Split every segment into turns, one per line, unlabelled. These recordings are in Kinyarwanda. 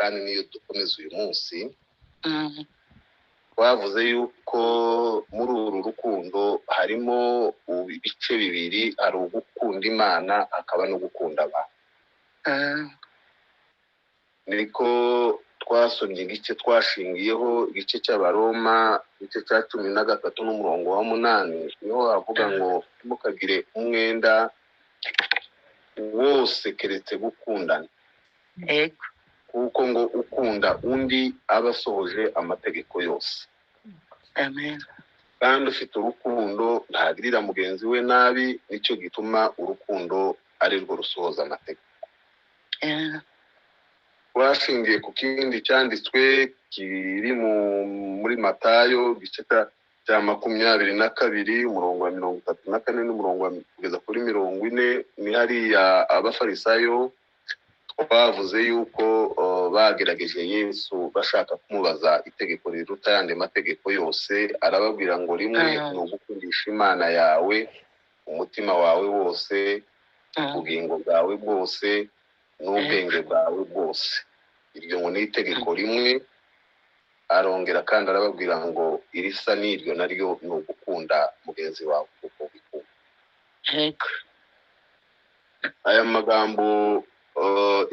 kandi niyo dukomeza uyu munsi twavuze yuko muri uru rukundo harimo ibice bibiri, ari ugukunda Imana akaba no gukunda abantu. Niko twasomye igice twashingiyeho, igice cy'Abaroma, igice cya 13 n'umurongo wa 8, niho havuga ngo mukagire umwenda wose keretse gukundana.
Yego.
Kuko ngo ukunda undi aba asohoje amategeko yose.
Amen.
Kandi ufite urukundo ntagirira mugenzi we nabi, nicyo gituma urukundo ari rwo rusohoza amategeko. Washingiye ku kindi cyanditswe kiri muri Matayo igice cya 22 umurongo wa 34 n'umurongo kugeza kuri 40, ni hariya abafarisayo twavuze yuko bagerageje Yesu bashaka kumubaza itegeko riruta yandi mategeko yose. Arababwira ngo rimwe ni ugukundisha Imana yawe umutima wawe wose, ubugingo bwawe bwose, n'ubwenge bwawe bwose. Iryo ngo ni itegeko rimwe. Arongera kandi arababwira ngo irisa n'iryo naryo ni ugukunda mugenzi wawe kuko bikunda.
Yego.
Aya magambo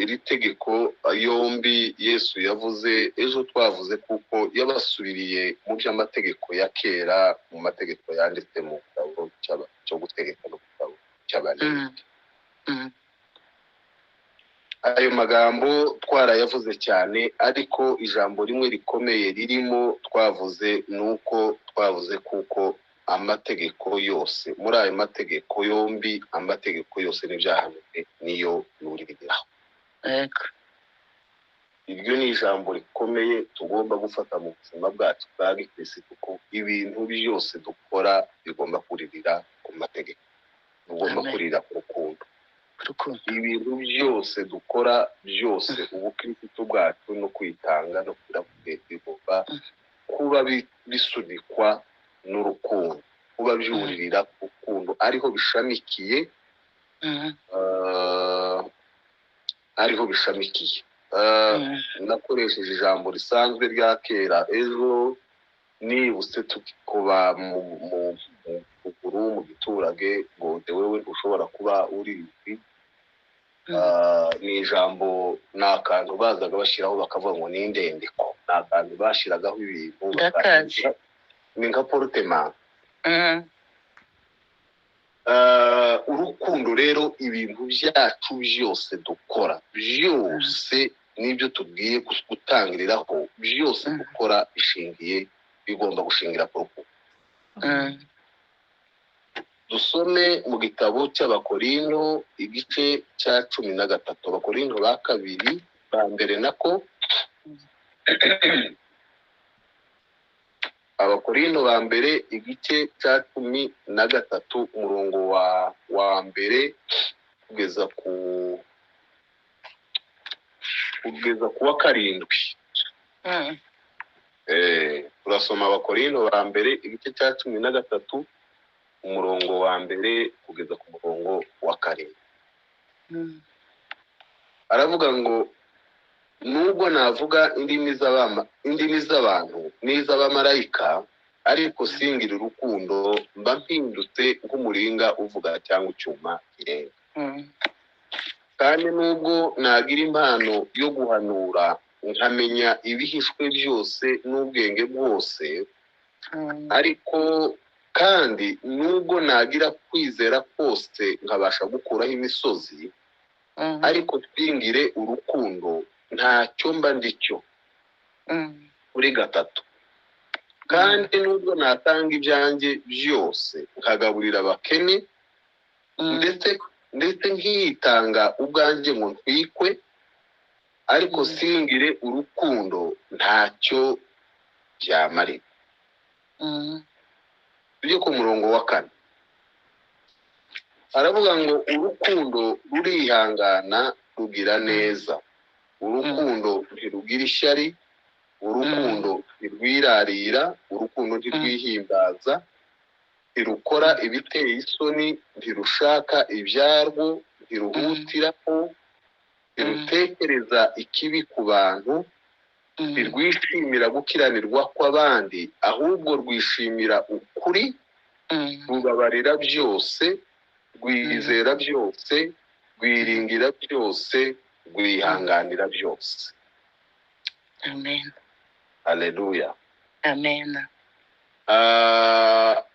iri tegeko yombi Yesu yavuze ejo twavuze kuko yabasubiriye mu by'amategeko ya kera, mu mategeko yanditse mu gitabo cyo gutegeka no gitabo cy'Abalewi. Ayo magambo twarayavuze cyane, ariko ijambo rimwe rikomeye ririmo twavuze nuko twavuze kuko amategeko yose, muri ayo mategeko yombi, amategeko yose n'ibyahanuwe niyo yuririraho.
Yego.
Iryo ni ijambo rikomeye tugomba gufata mu buzima bwacu bwa gikristo, kuko ibintu byose dukora bigomba kuririra ku mategeko, tugomba kurira ku rukundo. Ibintu byose dukora byose, ubukristo bwacu no kwitanga no kugira bigomba kuba bisunikwa n'urukundo, kuba byuririra ku rukundo, ariho bishamikiye. Ariho bishamikiye. Nakoresheje ijambo risanzwe rya kera ejo, nibutse tukikuba mu kuguru mu giturage ngo wewe ntushobora kuba uri ibi. Ni ijambo n'akantu bazaga bashyiraho bakavuga ngo ni indendeko, n'akantu bashyiragaho ibintu ni nka portement. Urukundo rero, ibintu byacu byose dukora byose n'ibyo tubwiye gutangiriraho byose dukora bigomba gushingira ku rukundo. Dusome mu gitabo cy'Abakorinto igice cya 13, Abakorinto ba kabiri ba mbere nako Abakorinto ba mbere igice cya 13 umurongo wa mbere kugeza ku wa 7. Turasoma Abakorinto ba mbere igice cya 13 umurongo wa mbere kugeza ku murongo wa 7. Aravuga ngo nubwo navuga indimi z'abantu n'iz'abamarayika, ariko singira urukundo mba mpindutse nk'umuringa uvuga cyangwa icyuma kirenga. Kandi nubwo nagira impano yo guhanura, nkamenya ibihishwe byose n'ubwenge bwose, ariko kandi nubwo nagira kwizera kose nkabasha gukuraho imisozi, ariko twingire urukundo ntacyo mba ndicyo. Kuri 3, kandi nubwo natanga ibyanjye byose nkagaburira abakene, ndetse nkitanga ubwanjye ngo ntwikwe, ariko singire urukundo ntacyo byamarira. Tujye ku murongo wa 4. Aravuga ngo urukundo rurihangana, rugira neza, urukundo ntirugira ishyari, urukundo ntirwirarira, urukundo ntirwihimbaza, ntirukora ibiteye isoni, ntirushaka ibyarwo, ntiruhutiraho, ntirutekereza ikibi ku bantu, ntirwishimira gukiranirwa kw'abandi, ahubwo rwishimira ukuri, rubabarira byose, rwizera byose, rwiringira byose, rwihanganira byose.
Amen.
Haleluya.
Amen.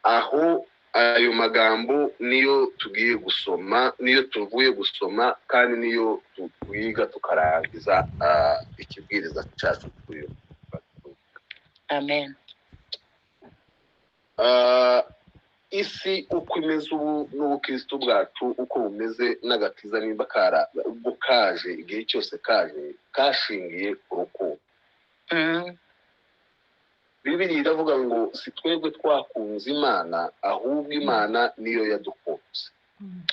Aho ayo magambo niyo tugiye gusoma, niyo tuvuye gusoma, kandi niyo twiga tukarangiza ikibwiriza cyacu kuri.
Amen.
Isi uko imeze ubu n'ubukristo bwacu uko bumeze n'agakiza nimba ubwo kaje igihe cyose kaje kashingiye ku rukundo. Bibiliya iravuga ngo si twebwe twakunze Imana, ahubwo Imana niyo yadukunze.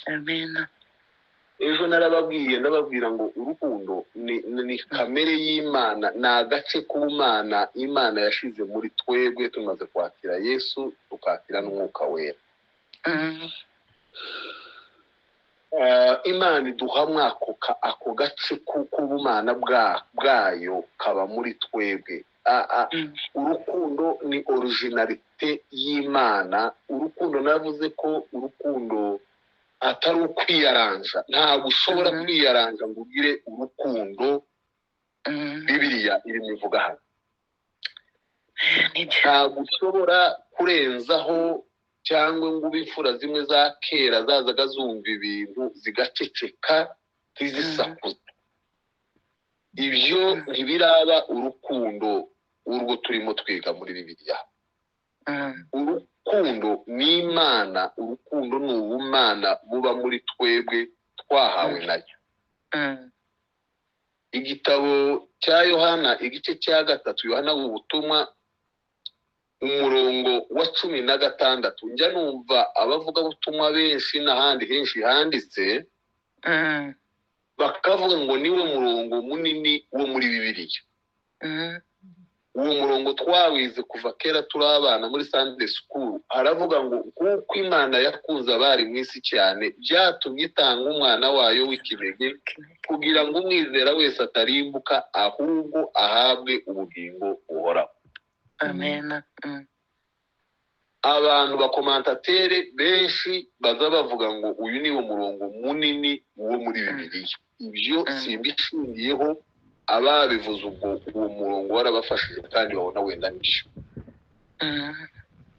Amen.
Ejo ndababwira ngo urukundo ni kamere y'Imana, ni agace k'ubumana Imana yashize muri twebwe tumaze kwakira Yesu, tukakira n'Umwuka Wera. Imana iduhamwa ako gace k'ubumana bwayo kaba muri twebwe. Urukundo ni originalite y'Imana. Urukundo navuze ko urukundo atari ukwiyaranja. Ntabwo ushobora kwiyaranja ngo ugire urukundo. Bibiliya irimo ivuga hano. Ntabwo ushobora kurenzaho cyangwa ngo ube imfura zimwe za kera zazaga zumva ibintu zigaceceka ntizisakuze. Ibyo ntibiraba urukundo urwo turimo twiga muri Bibiliya. Urukundo ni Imana, urukundo ni ubumana buba muri twebwe twahawe nayo. Igitabo cya Yohana igice cya 3, Yohana ubutumwa umurongo wa 16, njya numva abavuga butumwa benshi n'ahandi henshi handitse bakavuga ngo niwe murongo munini wo muri Bibiliya. Uwo murongo twawize kuva kera turi abana muri Sunday School. Haravuga ngo kuko Imana yakunze abari mu isi cyane byatumye itanga umwana wayo w'ikinege kugira ngo umwizera wese atarimbuka ahubwo ahabwe ubugingo buhoraho.
Amen.
Abantu bakomantatere benshi baza bavuga ngo uyu ni wo murongo munini wo muri Bibiliya. Ibyo simbishingiyeho, ababivuze ubwo uwo murongo warabafashije kandi babona wenda nisho.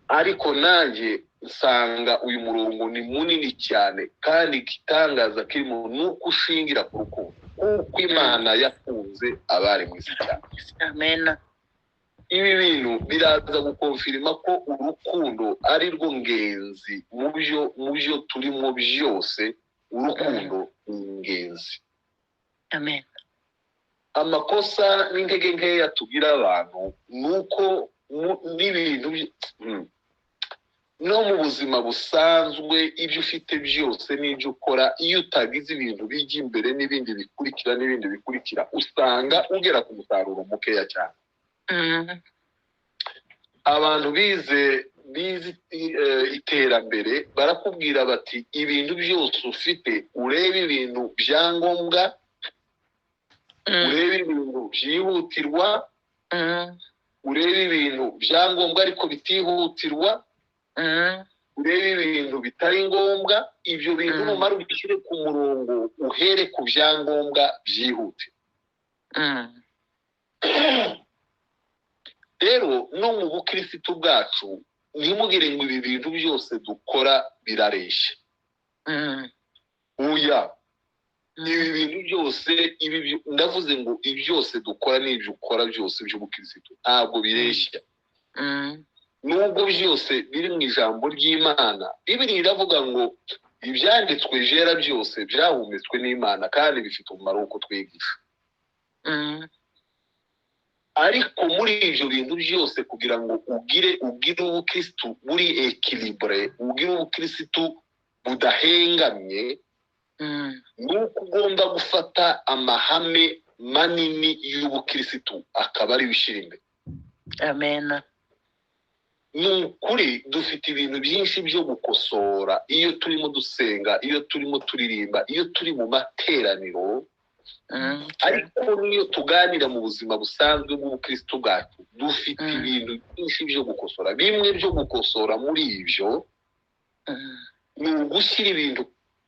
Ariko nanjye nsanga uyu murongo ni munini cyane, kandi igitangaza kirimo nuko ushingira ku rukundo, kuko Imana yakunze abari mu isi cyane.
Amen.
Ibi bintu biraza gukonfirima ko urukundo ari rwo ngenzi mu byo turimo byose. Urukundo ni ingenzi.
Amen.
Amakosa n'intege nkeya tugira abantu nuko n'ibintu no mu buzima busanzwe ibyo ufite byose n'ibyo ukora, iyo utagize ibintu bijya imbere n'ibindi bikurikira usanga ugera ku musaruro mukeya cyane. Abantu bize iterambere barakubwira bati ibintu byose ufite, urebe ibintu byangombwa, urebe ibintu byihutirwa, urebe ibintu byangombwa ariko bitihutirwa, urebe ibintu bitari ngombwa. Ibyo bintu numara ubishyire ku murongo, uhere ku byangombwa byihutirwa. Rero no mu bukristo bwacu ntimugire ngo ibi bintu byose dukora birareshya. Oya, ibi bintu byose ndavuze ngo ibi byose dukora n'ibyo ukora byose by'ubukristo ntabwo bireshya. Nubwo byose biri mu ijambo ry'Imana, Bibiliya iravuga ngo ibyanditswe byera byose byahumetswe n'Imana kandi bifite umumaro wo kutwigisha. Ariko muri ibyo bintu byose kugira ngo ugire ubukristo buri ekilibre, ugire ubukristo budahengamye, nuko ugomba gufata amahame manini y'ubukristo akaba ari bishyira imbere.
Amen.
Nukuri dufite ibintu byinshi byo gukosora iyo turimo dusenga, iyo turimo turirimba, iyo turi mu materaniro. ariko niyo tuganira mu buzima busanzwe bw'ubukristo bwacu dufite ibintu byinshi byo gukosora. Bimwe byo gukosora muri ibyo ni ugushyira ibintu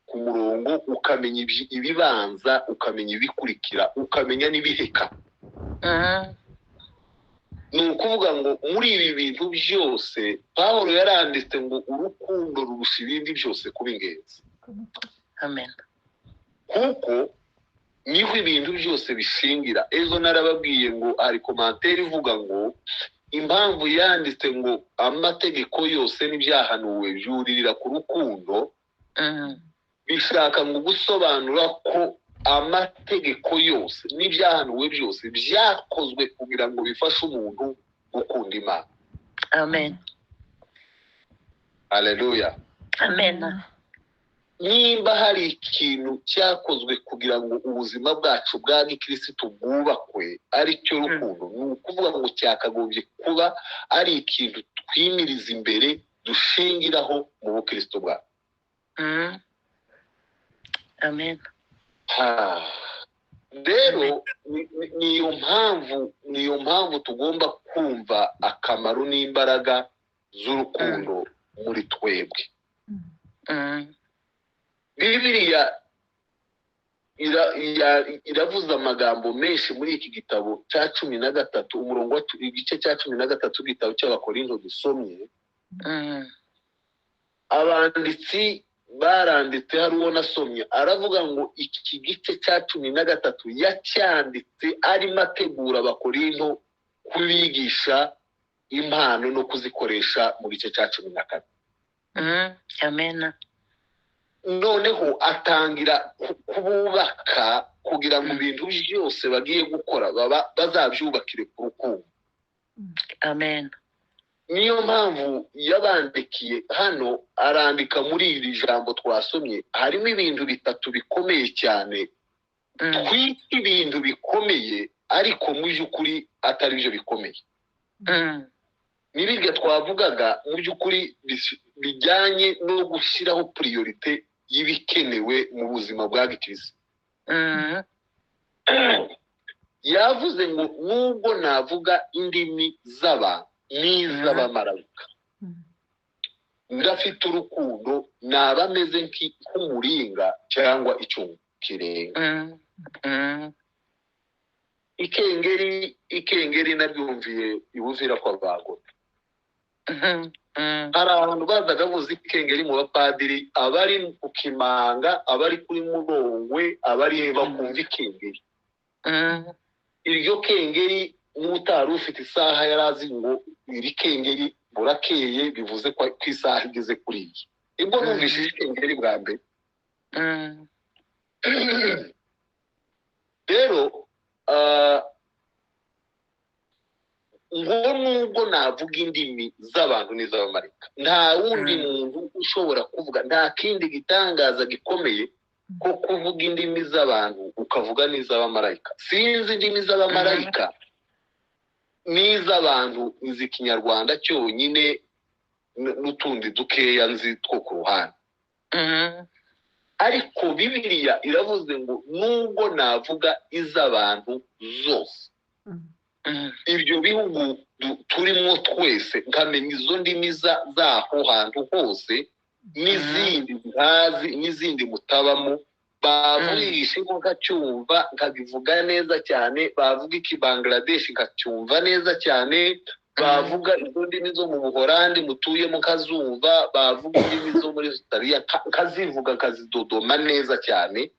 ku murongo, ukamenya ibibanza, ukamenya ibikurikira, ukamenya n'ibiheka. Ni ukuvuga ngo muri ibi bintu byose Pawulo yaranditse ngo urukundo rurusha ibindi byose kuba ingenzi.
Amen.
Kuko niho ibintu byose bishingira. Ejo narababwiye ngo hari komantere ivuga ngo impamvu yanditse ngo amategeko yose n'ibyahanuwe byuririra ku rukundo, bishaka ngo gusobanura ko amategeko yose n'ibyahanuwe byose byakozwe kugira ngo bifashe umuntu gukunda Imana.
Amen.
Haleluya.
Amen.
Nimba hari ikintu cyakozwe kugira ngo ubuzima bwacu bwa gikristo bwubakwe ari cyo rukundo, ni ukuvuga ngo cyakagombye kuba ari ikintu twimiriza imbere dushingiraho mu bukristo bwacu.
Amen.
Rero niyo mpamvu tugomba kumva akamaro n'imbaraga z'urukundo muri twebwe. Bibiliya iravuze amagambo menshi muri iki gitabo cya 13 igice cya 13 gitabo cy'Abakorinto dusomye. Abanditsi baranditse, hari uwo nasomye aravuga ngo iki gice cya 13 yacyanditse arimo ategura Abakorinto kubigisha impano no kuzikoresha mu gice cya 14.
Amen.
Noneho atangira kububaka kugira ngo ibintu byose bagiye gukora bazabyubakire ku rukundo.
Amen.
Niyo mpamvu yabandikiye hano, arandika muri iri jambo twasomye harimo ibintu bitatu bikomeye cyane. Twita ibintu bikomeye ariko mu by'ukuri atari byo bikomeye. N'ibiryo twavugaga mu by'ukuri bijyanye no gushyiraho priorite y'ibikenewe mu buzima bwa gikristo. Yavuze ngo nubwo navuga indimi z'abantu n'iz'abamarayika, ndafite urukundo, naba ameze nk'umuringa cyangwa icyuma kirenga. Ikengeri nabyumviye ibuzira kwa bagota. Hari abantu bazaga buzi ikengeri mu bapadiri, abari ku Kimanga, abari kuri Murongwe, abari bakumva ikengeri. Iryo kengeri n'utari ufite isaha yarazi ngo iri kengeri burakeye, bivuze ko isaha igeze kuri iyi. Ibwo numvise ikengeri bwa mbere. Rero ngo nubwo navuga indimi z'abantu n'iz'abamarayika, nta wundi muntu ushobora kuvuga, nta kindi gitangaza gikomeye ko kuvuga indimi z'abantu ukavuga n'iz'abamarayika. Sinzi indimi z'abamarayika n'iz'abantu, nzi Kinyarwanda cyonyine n'utundi dukeya nzi two ku ruhande. Ariko Bibiliya iravuze ngo nubwo navuga iz'abantu zose, ibyo bihugu turimo twese nkamenya izo ndimi zaho hantu hose, n'izindi ntazi n'izindi mutabamo, bavugisha nkacyumva nkabivuga neza cyane, bavuga iki Bangladesh nkacyumva neza cyane, bavuga izo ndimi zo mu Buholandi mutuyemo kazumva, bavuga indimi zo muri Australia kazivuga kazidodoma neza cyane.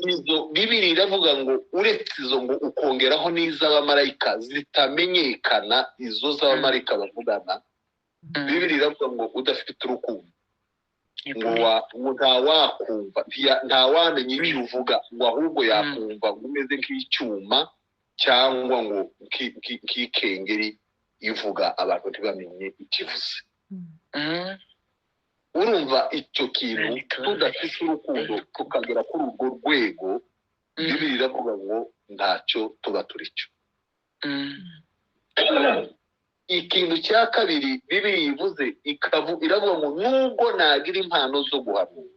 Izo Bibiliya iravuga ngo uretse izo ngo ukongeraho n'iz'abamarayika zitamenyekana, izo z'abamarayika bavugana. Bibiliya iravuga ngo udafite urukundo ngo ntawakumva, ntawamenya ibyo uvuga, ngo ahubwo yakumva ngo umeze nk'icyuma cyangwa ngo nk'ikengeri ivuga abantu ntibamenye ikivuze. Urumva icyo kintu tudafite urukundo tukagera kuri urwo rwego, Bibiliya iravuga ngo ntacyo tuba turi cyo. Ikintu cya kabiri Bibiliya ivuze iravuga ngo nubwo nagira impano zo guhanura,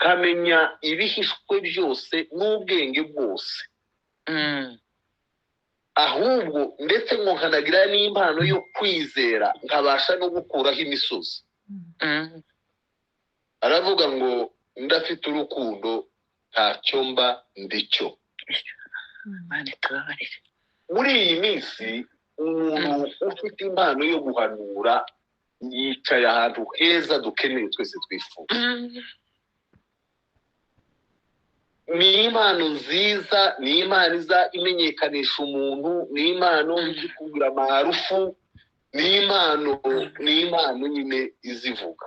kamenya ibihishwe byose n'ubwenge bwose, ahubwo ndetse ngo nkanagira n'impano yo kwizera nkabasha no gukuraho imisozi. Aravuga ngo ndafite urukundo ntacyo mba ndicyo. Muri iyi minsi umuntu ufite impano yo guhanura yicaye ahantu heza dukeneye twese twifuza. Ni impano nziza, ni impano iza imenyekanisha umuntu, ni impano ikubwira amarufu, ni impano nyine izivuga.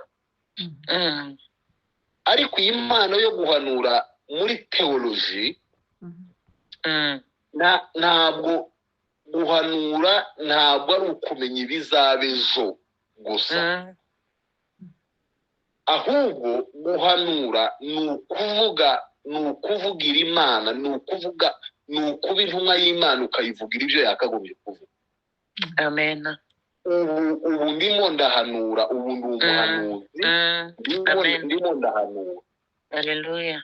Ariko iyi mpano yo guhanura muri teoloji ntabwo guhanura ntabwo ari ukumenya ibizaba ejo gusa, ahubwo guhanura ni ukuvugira Imana, ni ukuba intumwa y'Imana ukayivugira ibyo yakagombye kuvuga.
Amen.
Ubu ndimo ndahanura, ubu ndi umuhanuzi, ndimo ndahanura.
Haleluya.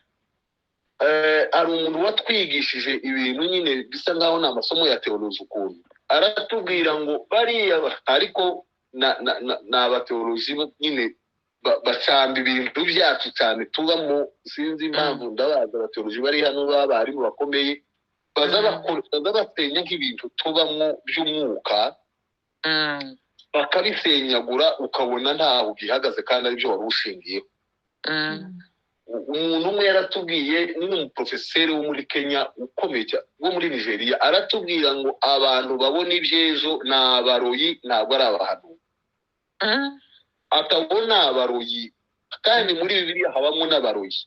Hari umuntu watwigishije ibintu nyine bisa nkaho ni amasomo ya teoloji ukuntu aratubwira ngo bariya ariko ni abateoloji nyine bacamba ibintu byacu cyane tubamo, sinzi impamvu ndabaza abateoloji bari hano b'abarimu bakomeye baza basenya nk'ibintu tubamo by'umwuka bakabisenyagura ukabona ntaho bihagaze kandi ari byo wari ushingiyeho. Umuntu umwe yaratubwiye, ni umuprofeseri wo muri Kenya ukomeye cyane, wo muri Nigeria, aratubwira ngo abantu babona iby'ejo ni abaroyi, ntabwo ari abahanuzi. Atabona abaroyi, kandi muri Bibiliya habamo n'abaroyi.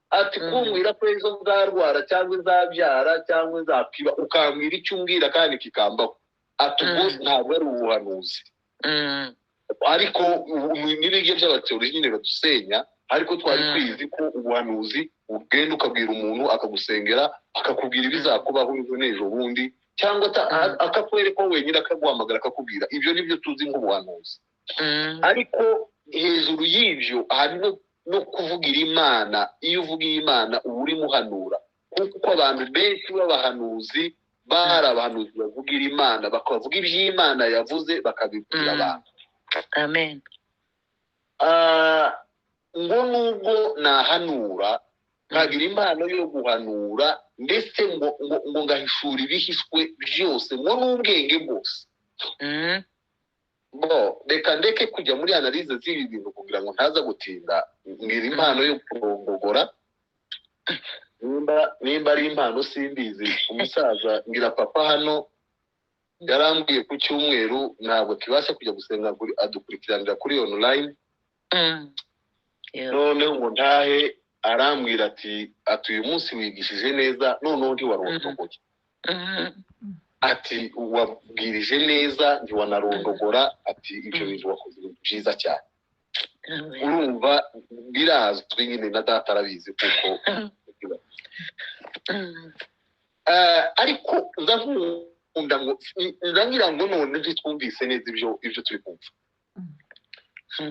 Ati kumbwira ko ejo nzarwara cyangwa nzabyara cyangwa nzakwiba ukambwira icyo umbwira kandi kikambaho, ati ubwo ntabwo ari ubuhanuzi. Ariko n'ibiryo by'abateoloji nyine badusenya, ariko twari twizi ko ubuhanuzi ugenda ukabwira umuntu akagusengera akakubwira ibizakubaho n'ejo bundi, cyangwa akakwereka wenyine akaguhamagara akakubwira. Ibyo nibyo tuzi nk'ubuhanuzi. Ariko hejuru y'ibyo hari no kuvugira Imana. Iyo uvugiye Imana uba urimo uhanura, kuko abantu benshi b'abahanuzi bari abahanuzi bavugira Imana, bakavuga iby'Imana yavuze bakabibwira abantu.
Amen.
Ngo nubwo nahanura nkagira impano yo guhanura ndetse ngo ngahishura ibihishwe byose ngo n'ubwenge bwose. Reka ndeke kujya muri analize z'ibi bintu kugira ngo ntaza gutinda. Ngira impano yo kurongogora, nimba ari impano simbizi. Umusaza ngira papa hano yarambwiye ku cyumweru ntabwo kibasha kujya gusenga adukurikiranira kuri online. Noneho ngo ntahe arambwira ati uyu munsi wigishije neza, noneho ntiwarondogoye. Ati wabwirije neza ntiwanarondogora, ati ibyo bintu wakoze ibintu byiza cyane. Urumva birazwi nyine na data arabizi kuko ariko ngira ngo none ntitwumvise neza ibyo turi kumva.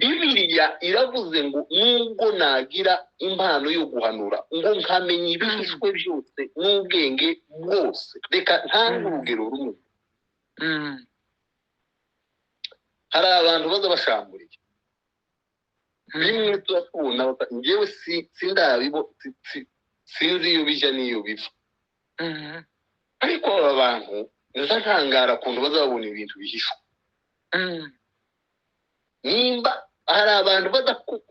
Bibiliya iravuze ngo nubwo nagira impano yo guhanura ngo nkamenya ibihishwe byose n'ubwenge bwose. Reka ntange urugero rumwe. Hari abantu baza bashamburiye bimwe turatubona, njyewe sinzi iyo bijya n'iyo biva. Ariko aba bantu ntangara ukuntu baza babona ibintu bihishwe. Nimba hari abantu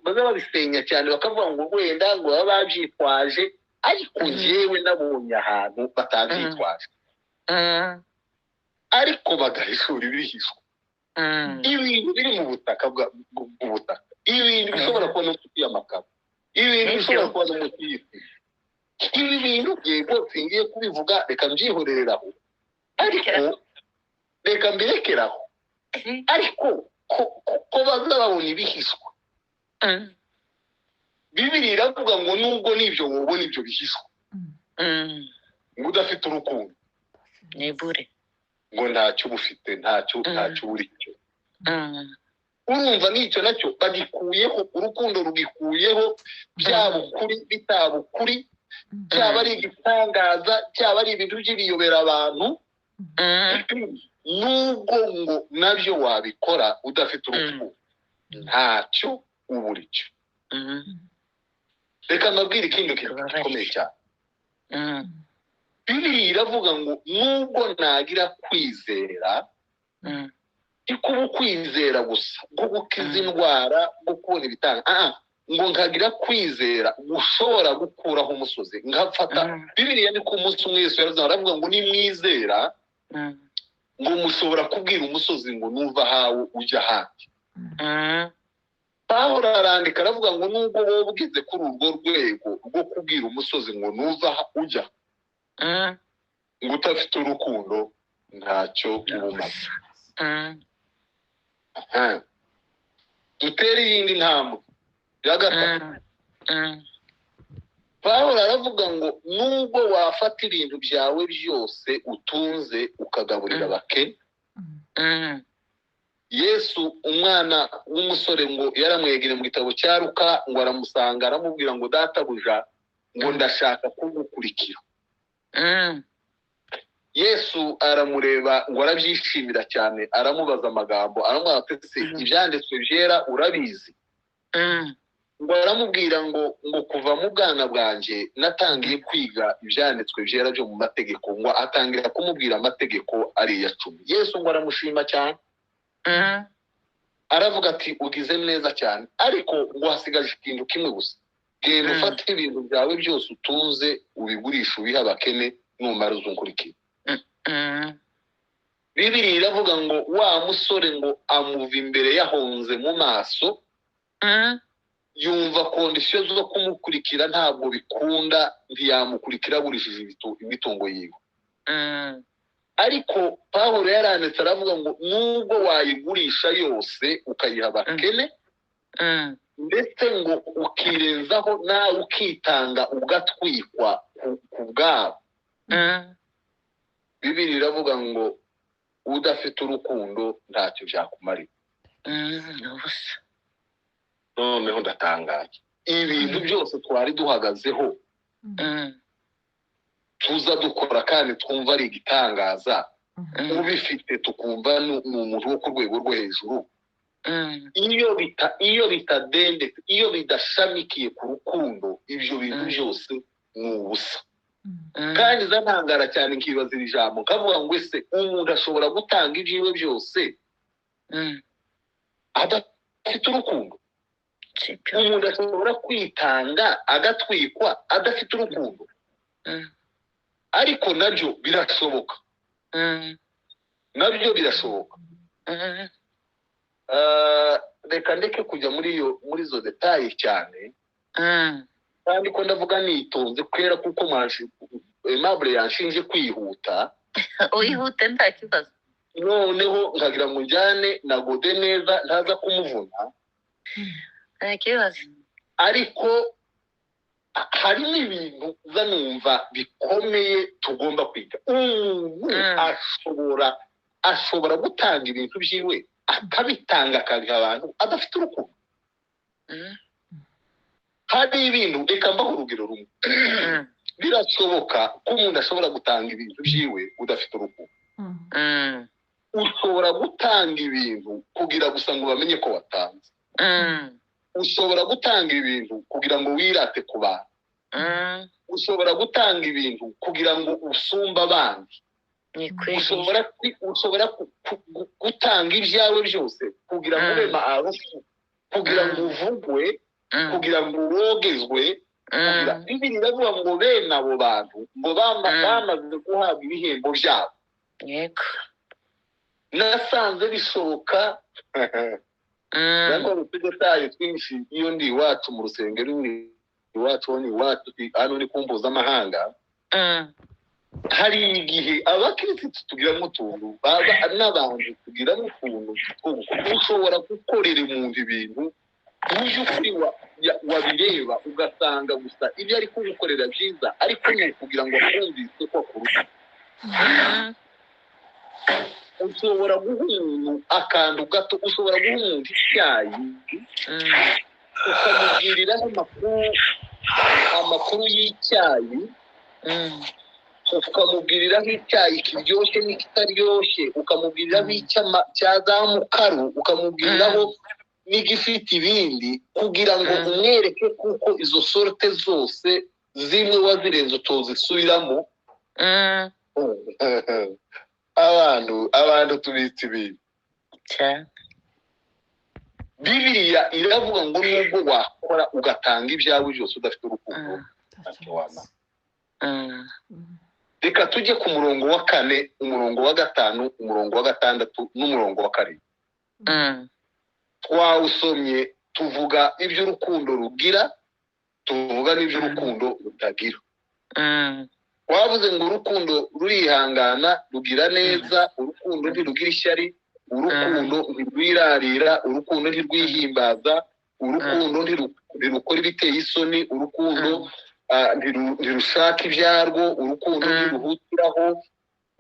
baza babisenya cyane bakavuga ngo wenda ngo baba babyitwaje, ariko njyewe nabonye ahantu batabyitwaje ariko bagahishura ibihishwe. Ibintu biri mu butaka bw'ubutaka, ibintu bishobora kuba no munsi y'amakaro, ibintu bishobora kuba no munsi y'isi. Ibi bintu yego singiye kubivuga, reka mbyihoreraho, ariko reka mbirekeraho. Ariko ko baza babona ibihishwe, Bibiliya iravuga ngo nubwo n'ibyo wobona ibyo bihishwe ngo udafite urukundo
nibure
ngo ntacyo uba ufite, ntacyo uri cyo. urumva n'icyo nacyo bagikuyeho, urukundo rugikuyeho, byaba ukuri bitaba ukuri, cyaba ari igitangaza, cyaba ari ibintu by'ibiyobera abantu, nubwo ngo nabyo wabikora udafite urukundo ntacyo uba uri cyo. Reka mbabwire ikindi kintu gikomeye cyane. Bibiliya iravuga ngo nubwo nagira kwizera, ikuba ukwizera gusa bwo gukiza indwara, bwo kubona ibitanga, ngo nkagira kwizera gushobora gukuraho umusozi ngafata. Bibiliya ni ku munsi umwe Yesu aravuga ngo nimwizera ngo mushobora kubwira umusozi ngo nuva hawe ujya ahandi. Pawulo arandika aravuga ngo nubwo wowe ugeze kuri urwo rwego rwo kubwira umusozi ngo nuva ujya, ngo utafite urukundo ntacyo uba umaze. Dutere iyindi ntambwe ya gatatu. Pawulo aravuga ngo nubwo wafata ibintu byawe byose utunze ukagaburira abakene. Yesu umwana w'umusore ngo yaramwegere mu gitabo cya Luka, ngo aramusanga aramubwira ngo databuja, ngo ndashaka kugukurikira. Yesu aramureba ngo arabyishimira cyane, aramubaza amagambo, aramubwira ati ibyanditswe byera urabizi? Ngo aramubwira ngo kuva mu bwana bwanjye natangiye kwiga ibyanditswe byera byo mu mategeko. Ngo atangira kumubwira amategeko ariya 10. Yesu ngo aramushima cyane, aravuga ati ugize neza cyane, ariko ngo hasigaje ikintu kimwe gusa. Genda ufate ibintu byawe byose utunze ubigurisha ubiha abakene, numara uzunkurikira. Bibiliya iravuga ngo wa musore ngo amuva imbere yahonze mu maso, yumva kondisiyo zo kumukurikira ntabwo bikunda, ntiyamukurikira agurishije imitungo yiwe. Ariko Pawulo yaranditse aravuga ngo nubwo wayigurisha yose ukayiha abakene, ndetse ngo ukirenzaho nawe ukitanga ugatwikwa ku bwabo, Bibiliya iravuga ngo udafite urukundo ntacyo byakumarira. Noneho ndatangaye, ibintu byose twari duhagazeho tuza dukora kandi twumva ari igitangaza, ubifite tukumva ni umuntu wo ku rwego rwo hejuru, iyo bitadendetse, iyo bidashamikiye ku rukundo, ibyo bintu byose ni ubusa. Kandi zantangara cyane nkibaza iri jambo kavuga ngo ese umuntu ashobora gutanga ibyiwe byose adafite urukundo? Umuntu ashobora kwitanga agatwikwa adafite urukundo? Ariko nabyo birashoboka, nabyo birashoboka. Reka ndeke kujya muri zo detaye cyane, kandi ko ndavuga nitonze kwera kuko Aimable yanshinje kwihuta.
Uyihute nta kibazo.
Noneho nkagira ngo njyane na Gode neza ntaza kumuvuna.
Nta kibazo.
Ariko harimo ibintu zanumva bikomeye tugomba kwiga. Ashobora gutanga ibintu byiwe akabitanga akabiha abantu adafite urukundo. Hari ibintu, reka mbaho urugero rumwe. Birashoboka ko umuntu ashobora gutanga ibintu byiwe udafite urukundo. Ushobora gutanga ibintu kugira gusa ngo bamenye ko watanze. Ushobora gutanga ibintu kugira ngo wirate ku bantu. Ushobora gutanga ibintu kugira ngo usumba abandi. Ushobora gutanga ibyawe byose kugira ngo ube maarufu, kugira ngo uvugwe, kugira ngo urogezwe. Bibiliya iravuga ngo bene abo bantu ngo bamaze guhabwa ibihembo byabo.
Yego.
Nasanze bishoboka. Nako tugataye twinshi iyo ndi iwacu mu rusengero, ni iwacu hano ni kumbuza amahanga. Hari igihe abakirisitu tugiramo utuntu, baba n'abantu tugiramo utuntu ushobora gukorera umuntu ibintu uje ukuri wabireba ugasanga gusa ibyo ari kugukorera byiza, ariko ni kugira ngo akumvise ko akuruta. ushobora guha umuntu akantu gato, ushobora guha umuntu icyayi ukamubwiriraho amakuru y'icyayi, ukamubwiriraho icyayi kiryoshye n'ikitaryoshye, ukamubwiriraho cya za mukaru, ukamubwiriraho n'igifite ibindi, kugira ngo umwereke kuko izo sorte zose zimwe wazirenze utozisubiramo. abantu tubitse ibintu. Bibiliya iravuga ngo nubwo wakora ugatanga ibyawe byose udafite urukundo ntacyo wamara. Reka tujye ku murongo wa 4, umurongo wa 5, umurongo wa 6 n'umurongo wa 7. Twawusomye tuvuga iby'urukundo rugira, tuvuga n'iby'urukundo rutagira. Wavuze ngo urukundo rurihangana, rugira neza, urukundo ntirugira ishyari, urukundo ntirwirarira, urukundo ntirwihimbaza, urukundo ntirukora ibiteye isoni, urukundo ntirushaka ibyarwo, urukundo ntiruhutiraho,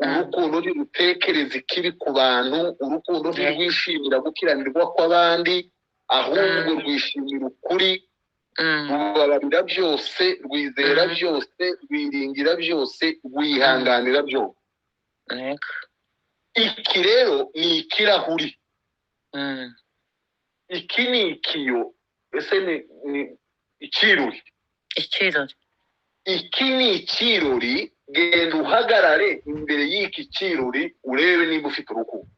urukundo ntirutekereza ikibi ku bantu, urukundo ntirwishimira gukiranirwa kw'abandi, ahubwo rwishimira ukuri, rubabarira byose, rwizera byose, rwiringira byose, rwihanganira byose. Iki rero ni ikirahuri. Iki ni ikiyo, ese ni ikirori. Iki ni ikirori. Genda uhagarare imbere y'iki kirori urebe niba ufite urukundo.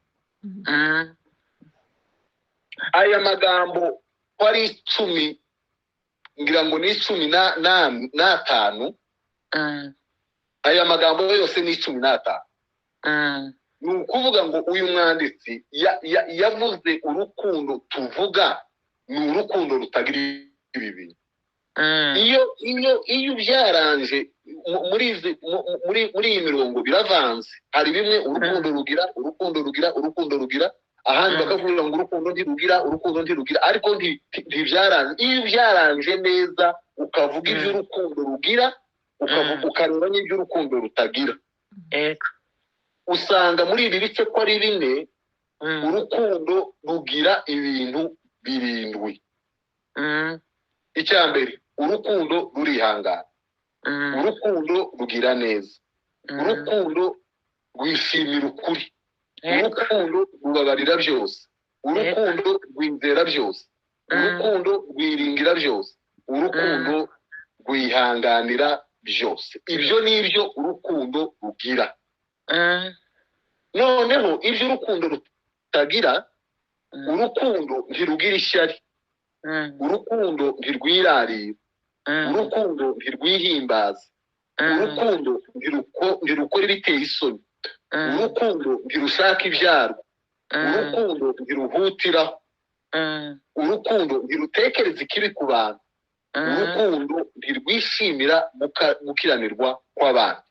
Aya magambo ko ari 10, ngira ngo ni 15. Aya magambo yose ni 15. Ni ukuvuga ngo uyu mwanditsi yavuze urukundo tuvuga ni urukundo rutagira ibi bintu. Iyo byaranje muri iyi mirongo biravanze. Hari bimwe urukundo rugira, ahandi bakavuga ngo urukundo ntirugira, ariko ntibyaranje. Iyo byaranje neza ukavuga iby'urukundo rugira, ukareba n'iby'urukundo rutagira, usanga muri ibi bice ko ari bine. Urukundo rugira ibintu 7. Icya mbere, urukundo rurihangana, urukundo rugira neza, urukundo rwishimira ukuri, urukundo rubabarira byose, urukundo rwizera byose, urukundo rwiringira byose, urukundo rwihanganira byose. Ibyo ni ibyo urukundo rugira. Noneho ibyo urukundo rutagira, urukundo ntirugira ishyari, urukundo ntirwirarira, urukundo ntirwihimbaza, urukundo ntirukora ibiteye isoni, urukundo ntirushaka ibyarwo, urukundo ntiruhutiraho, urukundo ntirutekereza ikibi ku bantu, urukundo ntirwishimira gukiranirwa kw'abantu.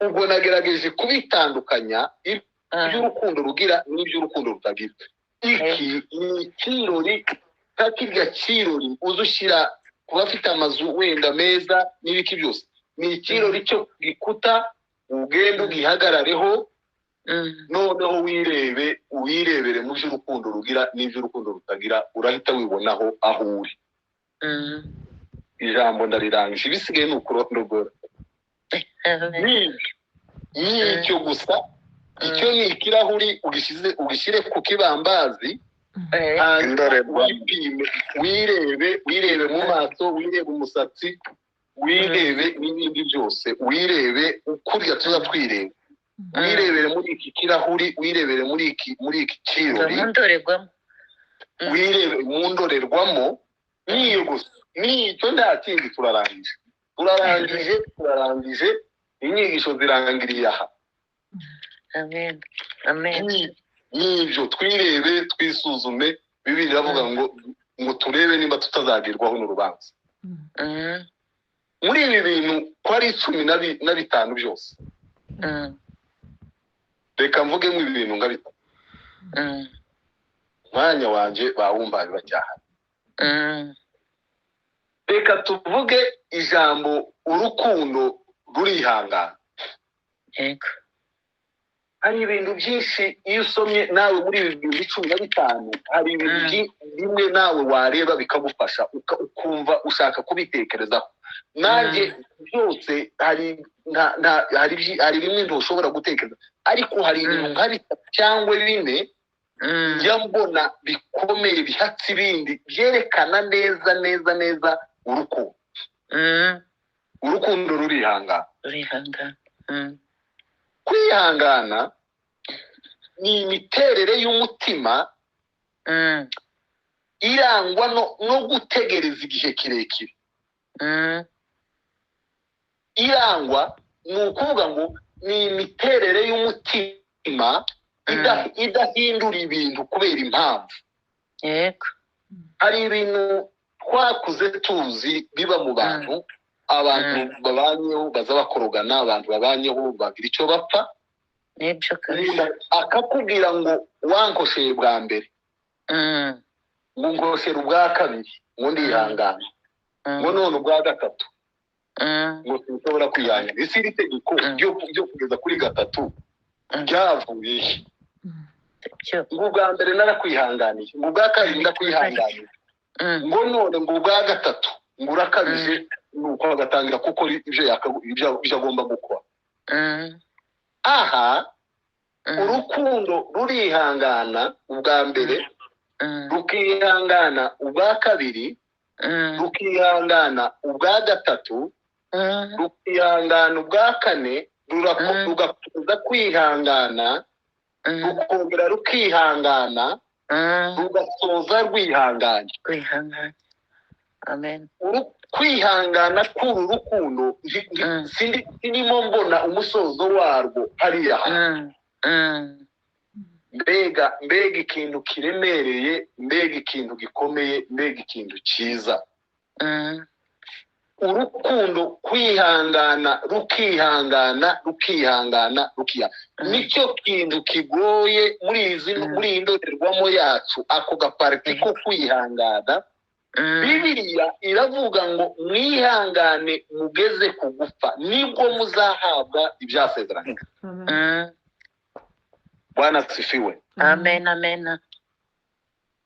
Ubwo nagerageje kubitandukanya iby'urukundo rugira n'iby'urukundo rutagira. Iki ni ikirori, nka kirya kirori uzushyira ku bafite amazu wenda meza n'ibiki byose. Ni ikirori cyo gikuta, ugenda ugihagarareho, noneho wirebere mu by'urukundo rugira n'iby'urukundo rutagira, urahita wibonaho aho uri. Ijambo ndarirangije, ibisigaye ni ukurondogora. Nicyo gusa, icyo ni ikirahuri ugishyire ku kibambazi, wirebe mu maso, wirebe umusatsi, wirebe n'ibindi byose, wirebe ukurya tuza twireba, wirebere muri iki kirahuri, wirebere muri iki kirori, wirebe mu ndorerwamo. Niyo gusa, nicyo nta kindi. Turarangije inyigisho zirangiriye aha.
Amen.
Nibyo, twirebe, twisuzume. Bibiliya iravuga ngo turebe niba tutazagerwaho n'urubanza. Muri ibi bintu ko ari 15 byose, reka mvugemo ibintu nka bitatu. Mwanya wanje bawumbaye bacyaha. Reka tuvuge ijambo urukundo rurihangana. hari ibintu byinshi iyo usomye nawe muri 2015 hari ibintu bimwe nawe wareba bikagufasha ukumva ushaka kubitekerezaho nanjye byose hari bimwe ntushobora gutekereza ariko hari ibintu nka bitatu cyangwa bine njya mbona bikomeye bihatse ibindi byerekana neza urukundo rurihangana kwihangana ni imiterere y'umutima irangwa no gutegereza igihe kirekire irangwa ni ukuvuga ngo ni imiterere y'umutima idahindura ibintu kubera impamvu
yego
hari ibintu twakuze tuzi biba mu bantu abantu babanyeho baza bakorogana abantu babanyeho bagira icyo bapfa
nibyo kabisa
akakubwira ngo wankosheye bwa mbere ngo ngoshera ubwa kabiri ngo ndihangana ngo none ubwa gatatu ngo sinshobora kwihangana isi iri tegeko ryo kugeza kuri gatatu ryavuye ngo ubwa mbere narakwihanganiye ngo ubwa kabiri ndakwihanganiye ngo none ngo ubwa gatatu ngo urakabije nuko agatangira kuko ibyo agomba gukora aha urukundo rurihangana ubwa mbere rukihangana ubwa kabiri rukihangana ubwa gatatu rukihangana ubwa kane rugakomeza kwihangana rukongera rukihangana rugasoza rwihangana
amen
kwihangana k'uru rukundo sinimo mbona umusozo warwo hariya mbega ikintu kiremereye mbega ikintu gikomeye mbega ikintu cyiza urukundo kwihangana rukihangana nicyo kintu kigoye muri iyi ndorerwamo yacu ako gapariti ko kwihangana Bibiliya iravuga ngo mwihangane mugeze ku gupfa nibwo muzahabwa ibyasezeranye Bwana asifiwe
amen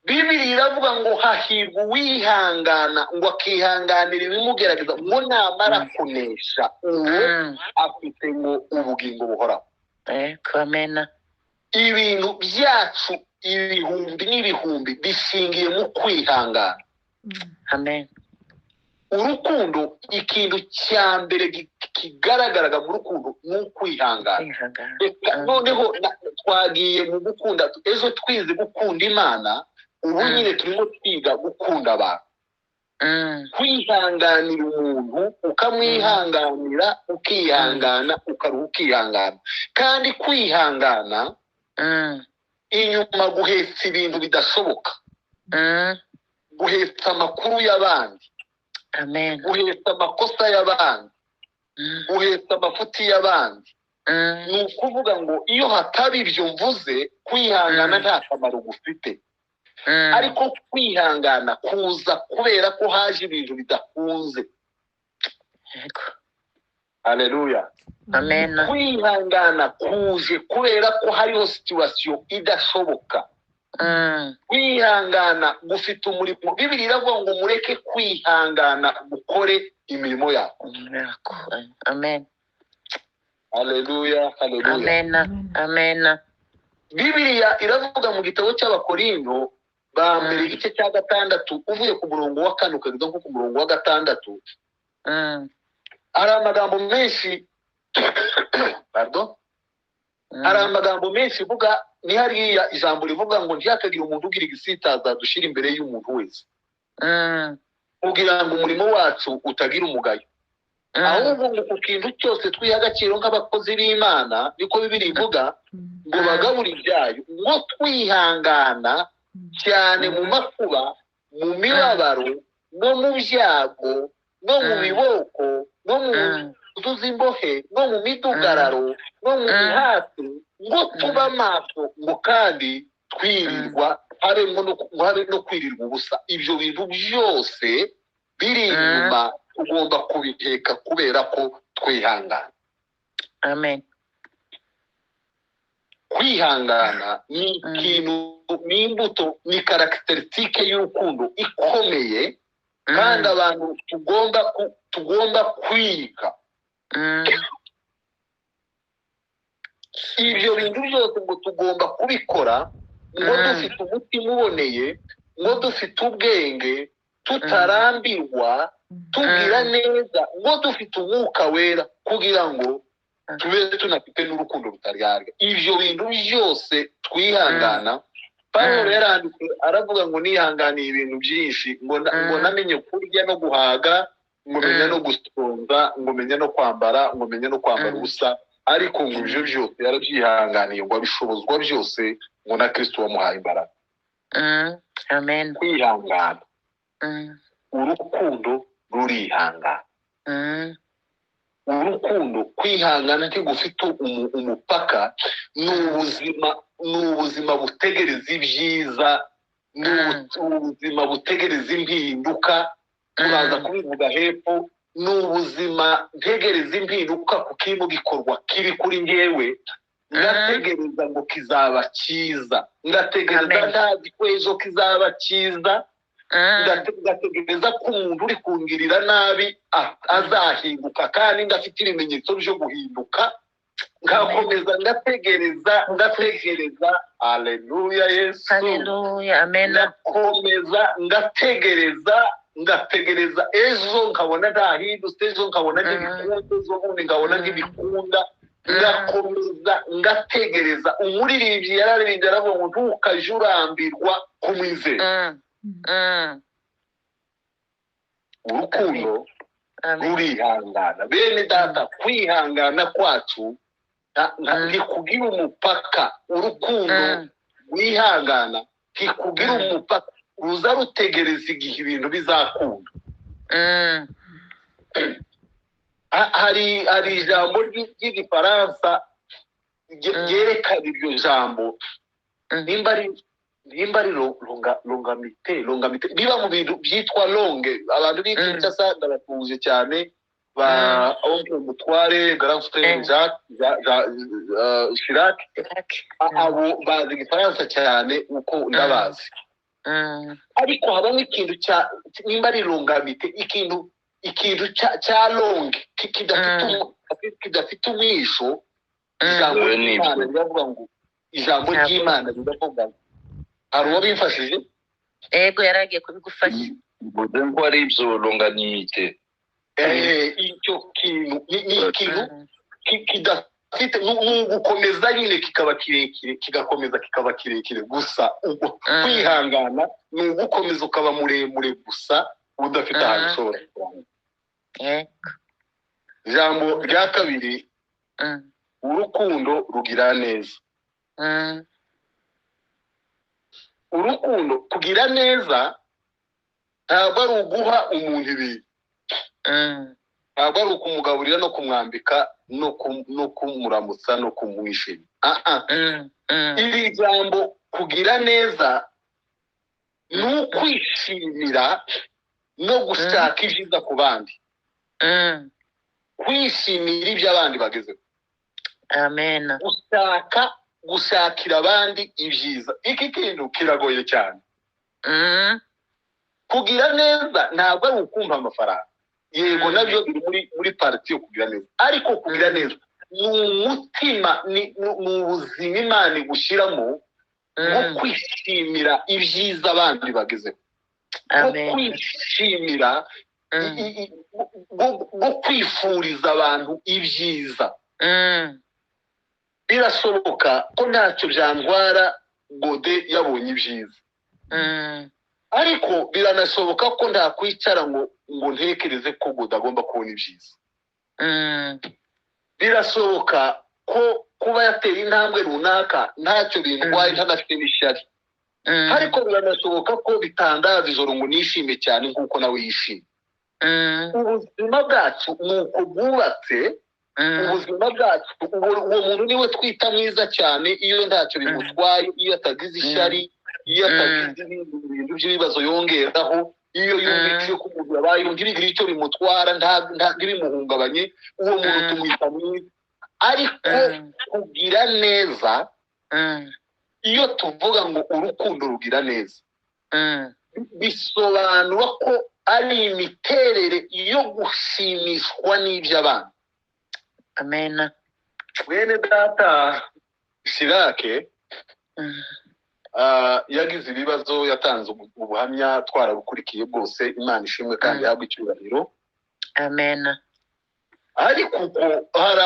Bibiliya iravuga ngo hahirwa uwihangana ngo akihanganira ibimugerageza ngo namara kunesha uwo afite ngo ubugingo buhoraho
amen
ibintu byacu ibihumbi n'ibihumbi bishingiye mu kwihangana
amen
urukundo ikintu cya mbere kigaragaraga mu rukundo ni ukwihangana noneho twagiye mu gukunda ejo twize gukunda Imana ubu nyine turimo twiga gukunda abantu kwihanganira umuntu ukamwihanganira ukihangana ukaruha ukihangana kandi kwihangana inyuma guhetsa ibintu bidashoboka guhetsa amakuru y'abandi guhetsa amakosa y'abandi guhetsa amafuti y'abandi ni ukuvuga ngo iyo hataba ibyo mvuze kwihangana nta kamaro gufite ariko kwihangana kuza kubera ko haje ibintu bidakunze haleluya
amen
kwihangana kuje kubera ko hariho situation idashoboka kwihangana gufite umurimo Bibiliya iravuga ngo mureke kwihangana gukore imirimo yako
amen
haleluya
amen
Bibiliya iravuga mu gitabo cy'Abakorinto ba mbere igice cya 6 uvuye ku murongo wa 4 ukageza ku murongo wa 6 hari amagambo menshi hari amagambo menshi vuga ni hariya ijambo rivuga ngo ntihakagira umuntu ugira igisitaza dushira imbere y'umuntu wese kugira ngo umurimo wacu utagira umugayo ahubwo ngo ku kintu cyose twiha agaciro nk'abakozi b'Imana niko Bibiliya ivuga ngo bagabura ibyayo ngo twihangana cyane mu makuba mu mibabaro no mu byago no mu biboko no mu z'imbohe no mu midugararo no mu mihati ngo tuba amaso ngo kandi twirirwa habe no kwirirwa ubusa ibyo bintu byose biri inyuma tugomba kubiteka kubera ko twihangana
amen
kwihangana ni ikintu, ni imbuto, ni karacteristique y'urukundo ikomeye, kandi abantu tugomba kwiga. Ibyo bintu byose ngo tugomba kubikora, ngo dufite umutima uboneye, ngo dufite ubwenge, tutarambirwa, tugira neza, ngo dufite umwuka wera, kugira ngo tube tunafite n'urukundo rutaryarya. Ibyo bintu byose twihangana. Pawulo yaranditse aravuga ngo nihanganiye ibintu byinshi, ngo namenye kurya no guhaga, ngo menye no gusonza, ngo menye no kwambara, ngo menye no kwambara ubusa. Ariko ngo ibyo byose yarabyihanganiye, ngo abishobozwa byose ngo na Kristo wamuhaye imbaraga.
Amen.
Kwihangana, urukundo rurihangana. Urukundo, kwihangana ntigufite umupaka. Ni ubuzima butegereza ibyiza, ni ubuzima butegereza impinduka. Turaza kubivuga hepfo. Ni ubuzima ntegereza impinduka ku kintu gikorwa kiri kuri njyewe, ngategereza ngo kizaba cyiza, ngategereza ntazi ko ejo kizaba cyiza, ngategereza ko umuntu uri kungirira nabi azahinduka, kandi ngafite ibimenyetso byo guhinduka. Ngakomeza ngategereza. Haleluya Yesu.
Haleluya. Amen.
Ngategereza ejo nkabona ntahindutse, ejo nkabona n'ibikunda, ejo bundi nkabona n'ibikunda. Ngategereza. Umuririmbyi yararirimbye aravuga ngo ntukaje urambirwa kumwizera. Urukundo rurihangana. Bene data, kwihangana kwacu ntikugira umupaka. Urukundo rwihangana ntikugira umupaka, ruza rutegereza igihe ibintu bizakunda. Hari ijambo ry'igifaransa ryerekana iryo jambo, nimba ari longamite, biba mu bintu byitwa longe. Abantu b'Ikinshasa ndabatuje cyane, ba Oncle Mutware, Grand Frère Chirac, abo bazi igifaransa cyane uko ndabazi. Ariko habamo ikintu nimba ari longamite, ikintu cya longe kidafite umwisho. Ijambo ry'Imana riravuga ngo, ijambo ry'Imana riravuga ngo, hari uwo bimfashije?
Ego yaragiye kubigufasha.
Mvuze ngo ari ibyo longamite.
Icyo kintu ni ikintu kidafite gukomeza nyine, kikaba kirekire, kigakomeza kikaba kirekire gusa. Kwihangana ni ugukomeza ukaba muremure gusa, udafite ahantu ushobora kuba. Ijambo rya kabiri, urukundo rugira neza. Urukundo kugira neza ntabwo ari uguha umuntu ibintu, ntabwo ari ukumugaburira no kumwambika no kumuramutsa no kumwishima. Iri jambo kugira neza ni ukwishimira no gushaka ibyiza ku bandi, kwishimira ibyo abandi bagezeho.
Amen.
Gushakira abandi ibyiza. Iki kintu kiragoye cyane. Kugira neza ntabwo ari ukumva amafaranga. Yego nabyo biri muri parti yo kugira neza, ariko kugira neza ni umutima, ni ubuzima Imana igushyiramo bwo kwishimira ibyiza abandi bagezeho, bwo kwishimira, bwo kwifuriza abantu ibyiza. Birashoboka ko ntacyo byantwara Gode yabonye ibyiza, ariko biranashoboka ko ntakwicara ngo ntekereze ko Gode agomba kubona ibyiza. Birashoboka ko kuba yatera intambwe runaka ntacyo bintwaye, ntadafite n'ishyari. Ariko biranashoboka ko bitandaza ijoro ngo nishime cyane nk'uko nawe yishimye. Ubuzima bwacu ni uko bwubatse. Ubuzima bwacu, uwo muntu niwe twita mwiza cyane iyo ntacyo bimutwaye, iyo atagize ishyari, iyo atagize ibintu by'ibibazo yongeraho, iyo yumvise ko umuntu yabaye ntibigire icyo bimutwara, ntibimuhungabanye, uwo muntu tumwita mwiza. Ariko kugira neza iyo tuvuga ngo urukundo rugira neza
Mm.
bisobanura ko ari imiterere yo gushimishwa n'iby'abana.
Amen.
Mwene data Shirake
Mm.
yagize ibibazo, yatanze ubuhamya twarabukurikiye bwose, Imana ishimwe kandi ihabwe icyubahiro.
Amen.
Ariko uko hari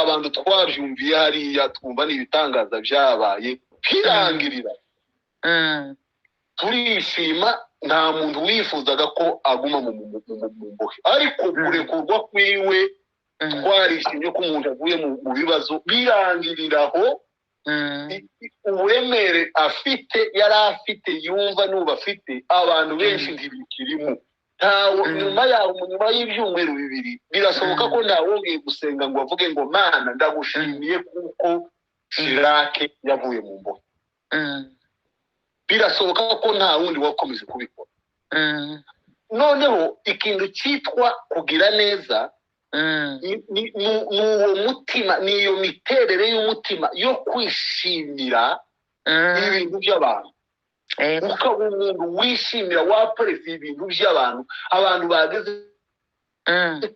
abantu twabyumviye hariya twumva n'ibitangaza byabaye birangirira, turishima, nta muntu wifuzaga ko aguma mu mbohe, ariko kurekurwa kwiwe twarishimye ko umuntu avuye mu bibazo birangiriraho. Uburemere afite yari afite yumva n'ubu afite abantu benshi ntibikirimo. Nyuma y'ibyumweru bibiri birashoboka ko ntawongeye gusenga ngo avuge ngo Mana ndagushimiye kuko Shirake yavuye mu mbohe. Birashoboka ko nta wundi wakomeje kubikora. Noneho ikintu cyitwa kugira neza ni uwo mutima, ni iyo miterere y'umutima yo kwishimira ibintu by'abantu. Ukaba umuntu wishimira, wapareza ibintu by'abantu, abantu bageze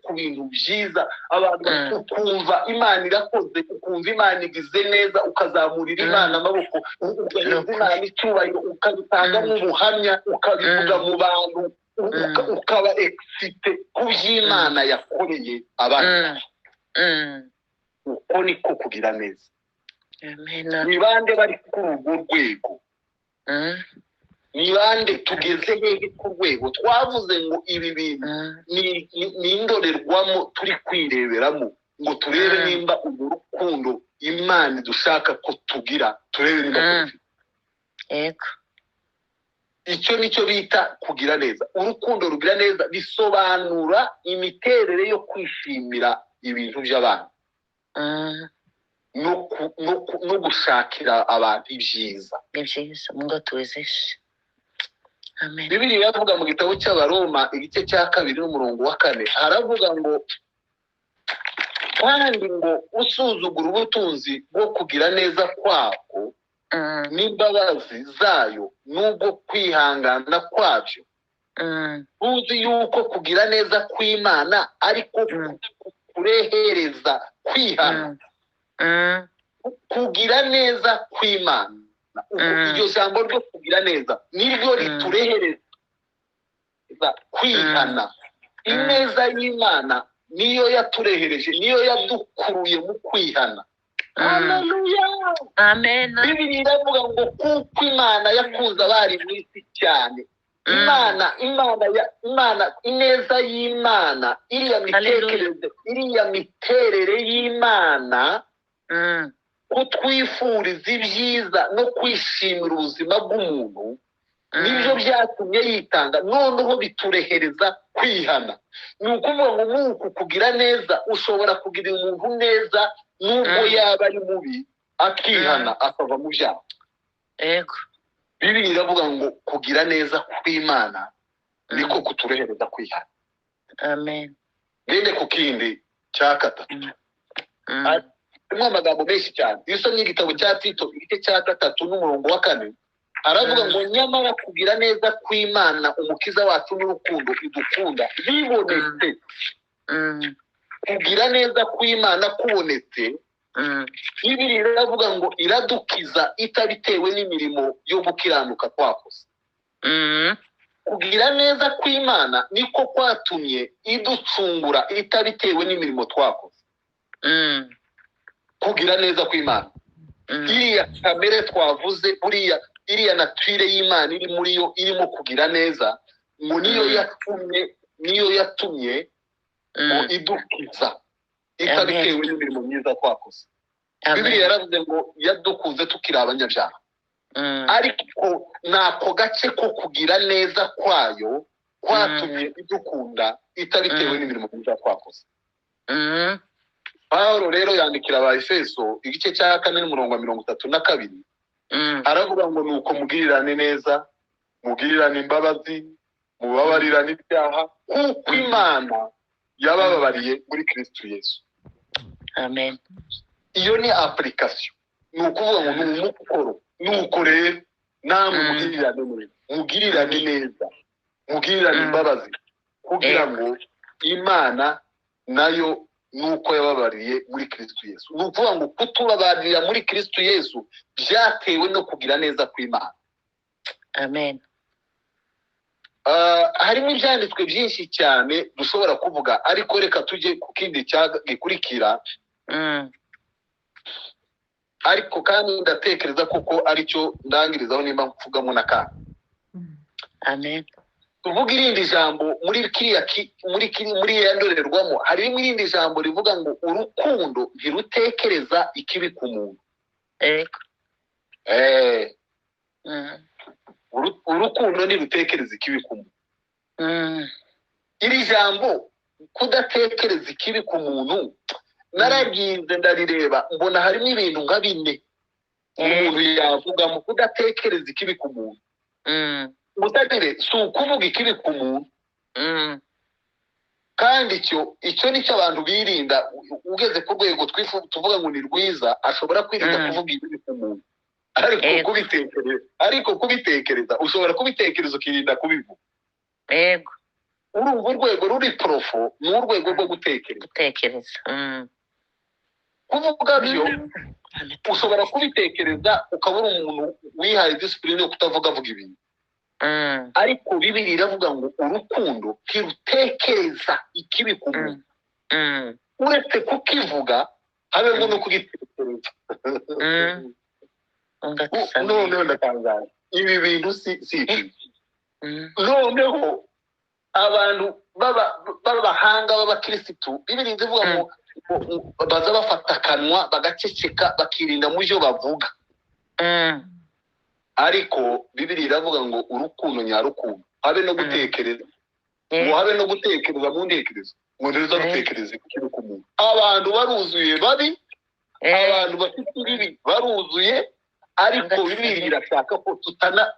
ku bintu byiza, abantu ukumva Imana irakoze, ukumva Imana igize neza, ukazamurira Imana amaboko, ugahereza Imana icyubahiro, ukabitanga n'ubuhamya, ukabivuga mu bantu, ukaba excité ku by'Imana yakoreye abantu. Uko niko kugira neza. Ni bande bari kuri urwo rwego? Ni bande tugeze hehe ku rwego? Twavuze ngo ibi bintu ni indorerwamo turi kwireberamo ngo turebe nimba urwo rukundo Imana dushaka ko tugira, turebe nimba tufite.
Yego.
Icyo nicyo bita kugira neza. Urukundo rugira neza bisobanura imiterere yo kwishimira ibintu by'abantu no gushakira abantu ibyiza.
Ni byiza, Mungu tuwezeshe. Amen.
Bibiliya iravuga mu gitabo cy'Abaroma igice cya 2 n'umurongo wa 4, haravuga ngo kandi ngo usuzugura ubutunzi bwo kugira neza kwako n'imbabazi zayo n'ubwo kwihangana kwabyo, uzi yuko kugira neza kw'Imana ariko kurehereza kwihana. Kugira neza kw'Imana, iryo jambo ryo kugira neza niryo riturehereza kwihana. Ineza y'Imana niyo yaturehereje, niyo yadukuruye mu kwihana. Haleluya.
Amen.
Bibiliya iravuga ngo kuko Imana yakunze abari mu isi cyane. Ineza y'Imana, iriya miterere y'Imana kutwifuriza ibyiza no kwishimira ubuzima bw'umuntu, nibyo byatumye yitanga, noneho biturehereza kwihana. Ni ukuvuga ngo nuku kugira neza ushobora kugira umuntu neza nubwo yaba ari mubi, akihana akava mu byaha.
Yego.
Bibiliya iravuga ngo kugira neza kw'Imana niko kuturehereza kwihana.
Amen.
Ngende ku kindi cya 3. Harimo amagambo menshi cyane. Iyo usomye igitabo cya Tito igice cya 3 n'umurongo wa 4, aravuga ngo nyamara kugira neza kw'Imana umukiza wacu n'urukundo idukunda bibonetse. Kugira neza kw'Imana kubonetse, Bibiliya iravuga ngo iradukiza itabitewe n'imirimo yo gukiranuka twakoze. Kugira neza kw'Imana niko kwatumye iducungura itabitewe n'imirimo twakoze. Kugira neza kw'Imana, iriya kamere twavuze, iriya natire y'Imana iri muri yo irimo kugira neza, ngo niyo yatumye ngo idukiza itabitewe n'imirimo myiza twakoze. Bibiliya yaravuze ngo yadukuze tukiri abanyabyaha, ariko nako gace ko kugira neza kwayo kwatumye idukunda itabitewe n'imirimo myiza twakoze. Pawulo rero yandikira Abaefeso igice cya 4 n'umurongo wa 32, aravuga ngo nuko mugirirane neza, mugirirane imbabazi, mubabarirane ibyaha kuko Imana yabababariye muri Kristo Yesu.
Amen.
Iyo ni application, ni ukuvuga ngo ni umukoro nuko rero namwe mugirirane neza mugirirane imbabazi kugira ngo Imana nayo nuko yababariye muri Kristo Yesu. Ni ukuvuga ngo kutubabarira muri Kristo Yesu byatewe no kugira neza kw'Imana.
Amen.
Harimo ibyanditswe byinshi cyane dushobora kuvuga, ariko reka tujye ku kindi gikurikira. Ariko kandi ndatekereza kuko aricyo ndangirizaho nimba mvugamo n'akandi.
Amen.
Tuvuga irindi jambo muri ya ndorerwamo, harimo irindi jambo rivuga ngo urukundo ntirutekereza ikibi ku muntu. Urukundo ntirutekereza ikibi ku muntu. Iri jambo kudatekereza ikibi ku muntu naragize ndarireba mbona harimo ibintu nka bine umuntu yavuga mu kudatekereza ikibi ku muntu. Mutagire si ukuvuga ikibi ku muntu, kandi icyo nicyo abantu birinda. Ugeze ku rwego tuvuga ngo ni rwiza, ashobora kwirinda kuvuga ikibi ku muntu, ariko kubitekereza ushobora kubitekereza ukirinda kubivuga.
Yego.
Urumva urwego ruri profo ni urwego rwo gutekereza. Kuvuga byo ushobora kubitekereza ukabura umuntu wihaye discipline yo kutavuga ibintu. Ariko Bibiliya iravuga ngo urukundo ntirutekereza ikibi ku muntu. Uretse kukivuga habemo no kugitekereza. Noneho ndatangaza ibi bintu si noneho abantu b'abahanga b'abakirisitu Bibiliya ivuga ngo baza bafata akanwa bagaceceka bakirinda mu byo bavuga. Ariko Bibiliya iravuga ngo urukundo nyarukundo habe no gutekereza, ngo habe no gutekereza mu ntekerezo, ngo neza gutekereza ikintu ku muntu. Abantu baruzuye babi, abantu bafite ibibi baruzuye, ariko Bibiliya irashaka ko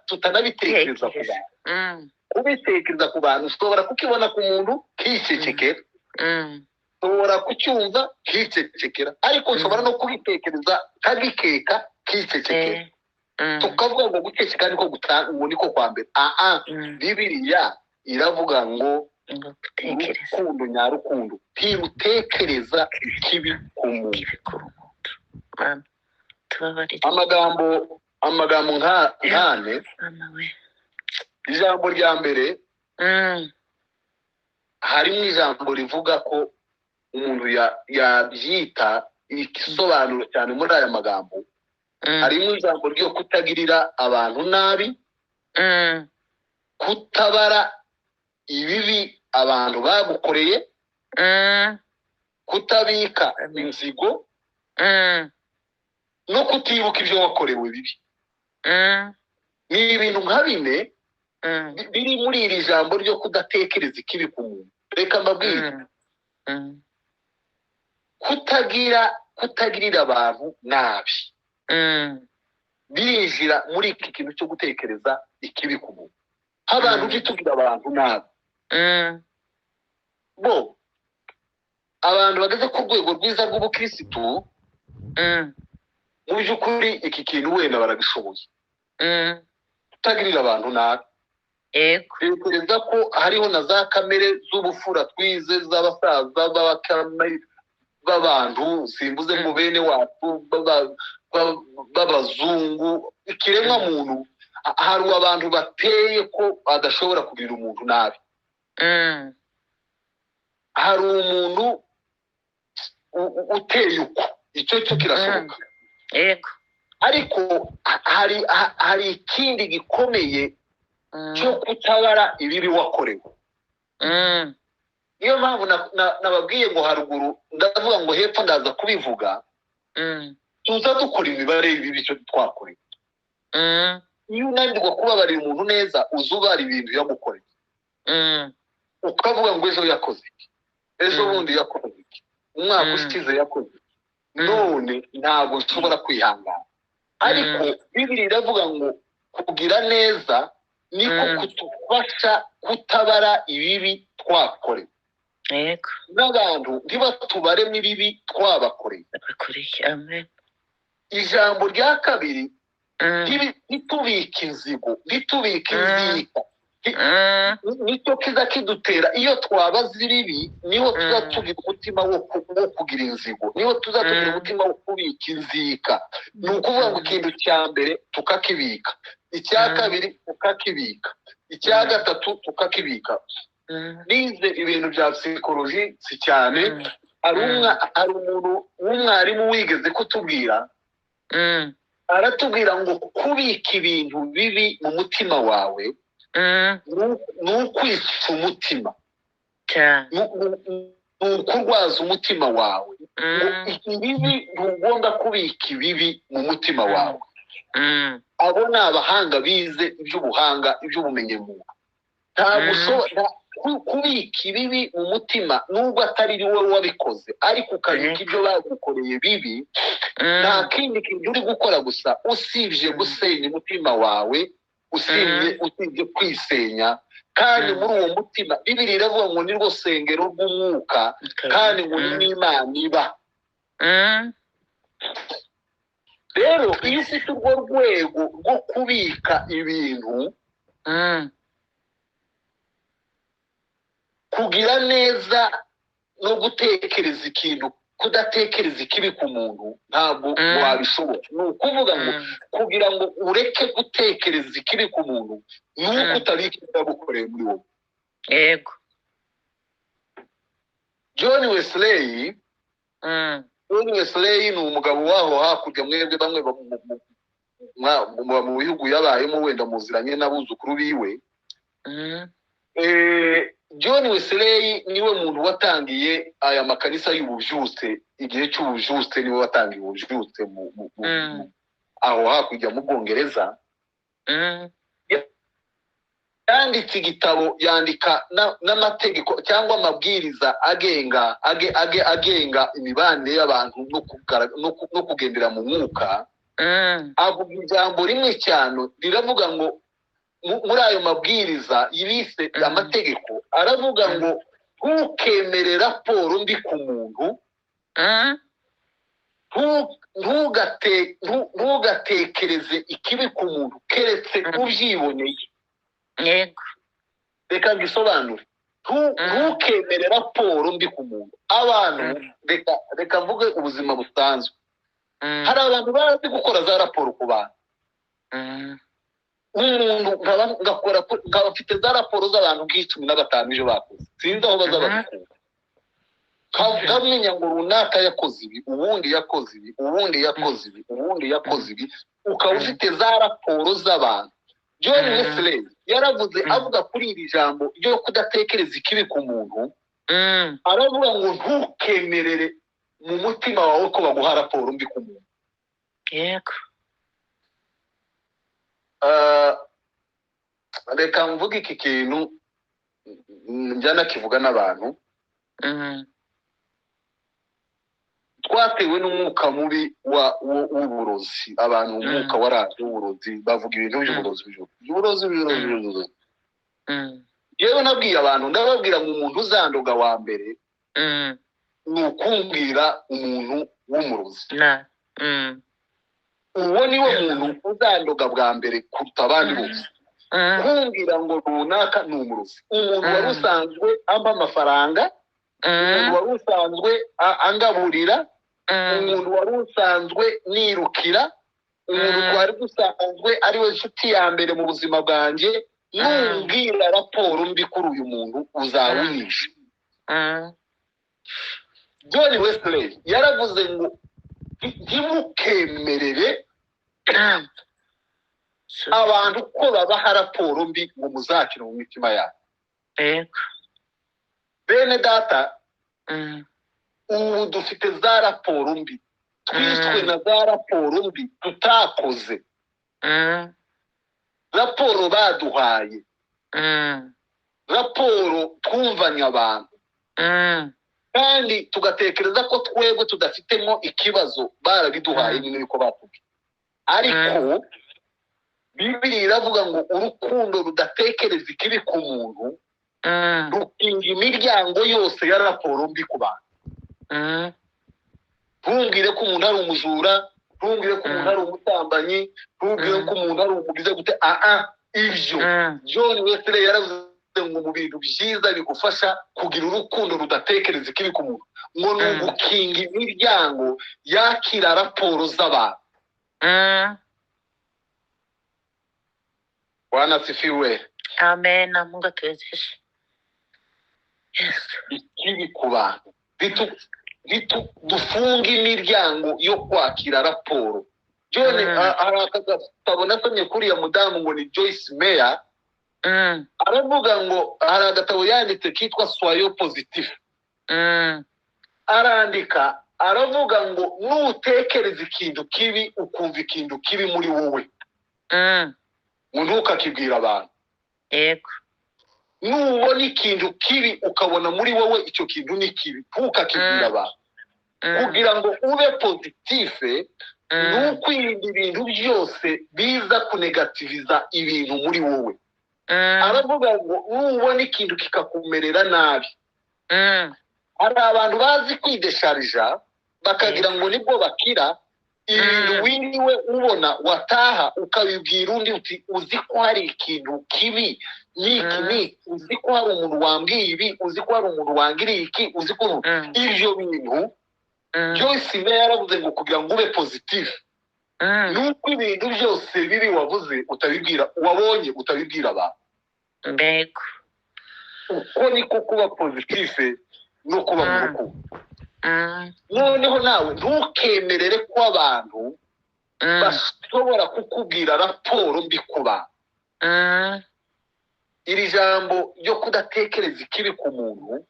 tutanabitekereza ku bantu. Kubitekereza ku bantu ushobora kukibona ku muntu kicecekera, ushobora kucyumva kicecekera, ariko ushobora no kubitekereza kagikeka kicecekera. Tukavuga ngo guceceka niko niko kwa mbere. Bibiliya iravuga ngo urukundo nyarukundo ntirutekereza ikibi ku muntu. Amagambo nkane. Ijambo rya mbere harimo ijambo rivuga ko umuntu yabyita igisobanuro cyane muri aya magambo. Harimo ijambo ryo kutagirira abantu nabi, kutabara ibibi abantu bagukoreye, kutabika inzigo, no kutibuka ibyo wakorewe bibi. Ni ibintu nka bine biri muri iri jambo ryo kudatekereza ikibi ku muntu. Reka mbabwire, kutagirira abantu nabi birinjira muri iki kintu cyo gutekereza ikibi ku muntu. Abantu ugitugira abantu nabi, abantu bageze ku rwego rwiza rw'ubukirisitu, mu by'ukuri iki kintu wenda baragishoboye. Kutagirira abantu nabi, tekereza ko hariho na za kamere z'ubufura twize z'abasaza b'abantu, simbuze mu bene wacu b'abazungu, ikiremwa muntu. Hari abantu bateye ko adashobora kugirira umuntu nabi. Hari umuntu uteye uko, icyo kirashoboka. Ariko hari ikindi gikomeye cyo kutabara ibibi wakorewe. Niyo mpamvu nababwiye ngo haruguru, ndavuga ngo hepfo ndaza kubivuga, tuza dukora imibare y'ibibi cyo twakorewe. Iyo unanirwa kubabarira umuntu neza, uzubara ibintu yagukoreye, ukavuga ngo ejo yakoze iki, ejo bundi yakoze iki, umwaka ushize yakoze iki, none ntabwo nshobora kwihangana. Ariko Bibiliya iravuga ngo kugira neza niko kutufasha kutabara ibibi twakorewe. N'abantu ntibatubare n'ibibi twabakoreye. ijambo rya kabiri ntitubike inzigo, ntitubike inzika. Nicyo kiza kidutera iyo twabaze ibibi, niho tuza tugira umutima wo kugira inzigo, niho tuza tugira umutima wo kubika inzika. Ni ukuvuga ngo ikintu cya mbere tukakibika, icya kabiri tukakibika, icya gatatu tukakibika. Nize ibintu bya psikoloji si cyane, hari umuntu w'umwarimu wigeze kutubwira, aratubwira ngo kubika ibintu bibi mu mutima wawe ni ukwica umutima, ni ukurwaza umutima wawe. Ibibi ntugomba kubika ibibi mu mutima wawe. Abo ni abahanga bize iby'ubuhanga, iby'ubumenyamuntu. Ntabwo kubika ibibi mu mutima nubwo atari wowe wabikoze, ariko ukabika ibyo bagukoreye bibi, nta kindi kintu uri gukora gusa usibye gusenya umutima wawe, usibye kwisenya. Kandi muri uwo mutima Bibiliya iravuga ngo ni rwo sengero rw'umwuka, kandi ngo ni n'Imana iba. Rero iyo ufite urwo rwego rwo kubika ibintu, kugira neza no gutekereza ikintu, kudatekereza ikibi ku muntu ntabwo wabishobora. Ni ukuvuga ngo kugira ngo ureke gutekereza ikibi ku muntu, ni uko utabika ibyo gukoreye muri wowe.
Yego.
John Wesley ni umugabo waho hakurya, mwebwe bamwe mu bihugu yabayemo wenda muziranye n'abuzukuru biwe. John Wesley niwe muntu watangiye aya makanisa y'ubuvyutse. Igihe cy'ubuvyutse niwe watangiye ubuvyutse aho hakurya mu Bwongereza. Yanditse igitabo, yandika n'amategeko cyangwa amabwiriza agenga imibanire y'abantu no kugendera mu mwuka. Avuga ijambo rimwe cyane riravuga ngo, muri ayo mabwiriza yibise amategeko, aravuga ngo ntukemere raporo mbi ku muntu, ntugatekereze ikibi ku muntu keretse ubyiboneye.
Yego.
Reka ngisobanure. Ntukemere raporo mbi ku muntu. Abantu, reka mvuge ubuzima busanzwe. Hari abantu bazi gukora za raporo ku bantu. Umuntu nkaba afite za raporo z'abantu nk'15 ejo bakoze, sinzi aho bazabakura. Kamenya ngo runaka yakoze ibi, ubundi yakoze ibi, ubundi yakoze ibi, ubundi yakoze ibi, ukaba ufite za raporo z'abantu. John Wesley yaravuze, avuga kuri iri jambo ryo kudatekereza ikibi ku muntu, aravuga ngo ntukemerere mu mutima wawe ko baguha raporo mbi ku muntu.
Yego.
Reka mvuga iki kintu njyana kivuga n'abantu. Twatewe n'umwuka mubi w'uburozi. Abantu umwuka waraje w'uburozi, bavuga ibintu by'uburozi. Yewe nabwiye abantu, ndababwira ngo umuntu uzandoga wa mbere ni ukumbwira umuntu w'umurozi. Uwo niwe muntu uzandoga bwa mbere kuruta abandi bose. Kumbwira ngo runaka ni umurozi. Umuntu wari usanzwe amba amafaranga, umuntu wari usanzwe angaburira, umuntu wari usanzwe nirukira, umuntu wari usanzwe ari we nshuti ya mbere mu buzima bwanjye, numbwira raporo mbi kuri uyu muntu uzawunyisha. John Wesley yaravuze ngo ntimukemerere abantu ko babaha raporo mbi ngo muzakire mu mitima yabo. Bene data, ubu dufite za raporo mbi, twiswe na za raporo mbi tutakoze, raporo baduhaye, raporo twumvanye abantu, kandi tugatekereza ko twebwe tudafitemo ikibazo. Barabiduhaye nyine yuko batubwiye, ariko Bibiliya iravuga ngo urukundo rudatekereza ikibi ku muntu rukinga imiryango yose ya raporo mbi ku bantu. Ntumbwire ko umuntu ari umujura, ntumbwire ko umuntu ari umutambanyi, ntumbwire ko umuntu ari umugize gute. Ibyo John Wesley yaravuze ngo mu bintu byiza bigufasha kugira urukundo rudatekereza ikibi ku muntu, ngo ni ugukinga imiryango yakira raporo z'abantu. Bwana asifiwe.
Amen. Mungu atuwezeshe. Yes.
Ikibi ku bantu dufunga imiryango yo kwakira raporo. John arakagabo nasomye kuri ya mudamu ngo ni Joyce Meyer, aravuga ngo hari agatabo yanditse kitwa Soyez Positif. Arandika aravuga ngo nutekereza ikintu kibi ukumva ikintu kibi muri wowe, ntukakibwira abantu.
Yego.
Nubona ikintu kibi ukabona muri wowe icyo kintu ni kibi, ntukakibwira abantu. Kugira ngo ube positife, nukwirinda ibintu byose biza kunegativiza ibintu muri wowe. Aravuga ngo nubona ikintu kikakumerera nabi, hari abantu bazi kwidesharija bakagira ngo nibwo bakira. Ibintu wiriwe ubona wataha ukabibwira undi uti uzi ko hari ikintu kibi niki, uzi ko hari umuntu wambwiye ibi, uzi ko hari umuntu wangiriye iki, uzi ko ibyo bintu Joyce Meyer yaravuze ngo kugira ngo ube positive, nuko ibintu byose bibi wavuze utabibwira, wabonye utabibwira abantu.
Mbego.
Uko niko kuba positive no kuba mu rukundo. Noneho nawe ntukemerere ko abantu bashobora kukubwira raporo mbi ku bantu. Iri jambo ryo kudatekereza ikibi ku muntu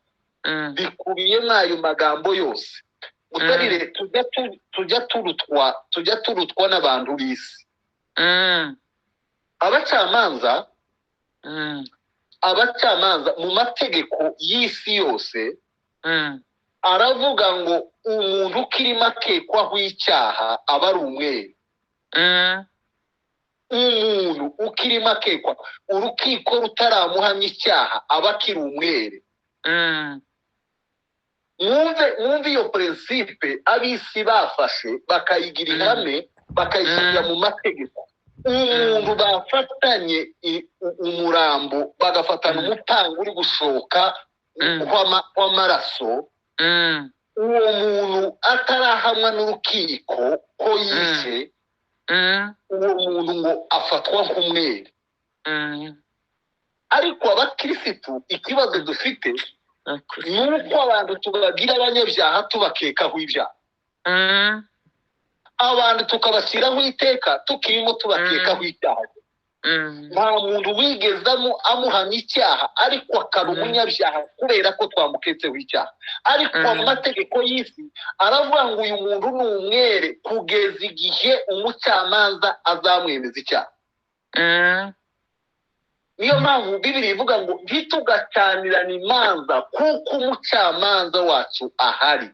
bikubiye n'ayo magambo yose. Utarire tujya turutwa n'abantu b'isi. Abacamanza mu mategeko y'isi yose aravuga ngo umuntu ukirimo akekwaho icyaha aba ari umwere. Umuntu ukirimo akekwa, urukiko rutaramuhamya icyaha aba akiri umwere. Mwumve iyo prinsipe ab'isi bafashe bakayigira ihame, bakayishyira mu mategeko. Umuntu bafatanye umurambo bagafatana umupanga uri gushoka w'amaraso, uwo muntu atarahamwa n'urukiko ko yishe, uwo muntu ngo afatwa nk'umwere. Ariko abakirisitu ikibazo dufite ni uko abantu tubagira abanyabyaha tubakekaho ibyaha, abantu tukabashyiraho iteka tukirimo tubakekaho icyaha. Nta muntu wigezamo amuhamya icyaha ariko akaba umunyabyaha kubera ko twamuketseho icyaha. Ariko amategeko y'isi aravuga ngo uyu muntu ni umwere kugeza igihe umucamanza azamwemeza icyaha. Niyo mpamvu Bibiliya ivuga ngo ntitugacanirane imanza kuko umucamanza wacu ahari.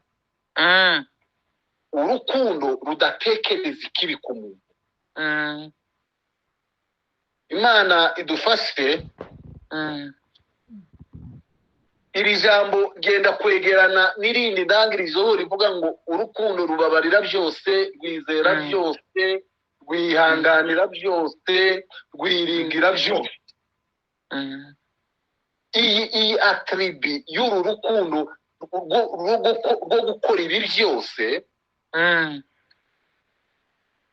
Urukundo rudatekereza ikibi ku muntu. Imana idufashe. Iri jambo genda kwegerana n'irindi ndangirizo rivuga ngo urukundo rubabarira byose, rwizera byose, rwihanganira byose, rwiringira byose. Iyi atribi y'uru rukundo rwo gukora ibi byose,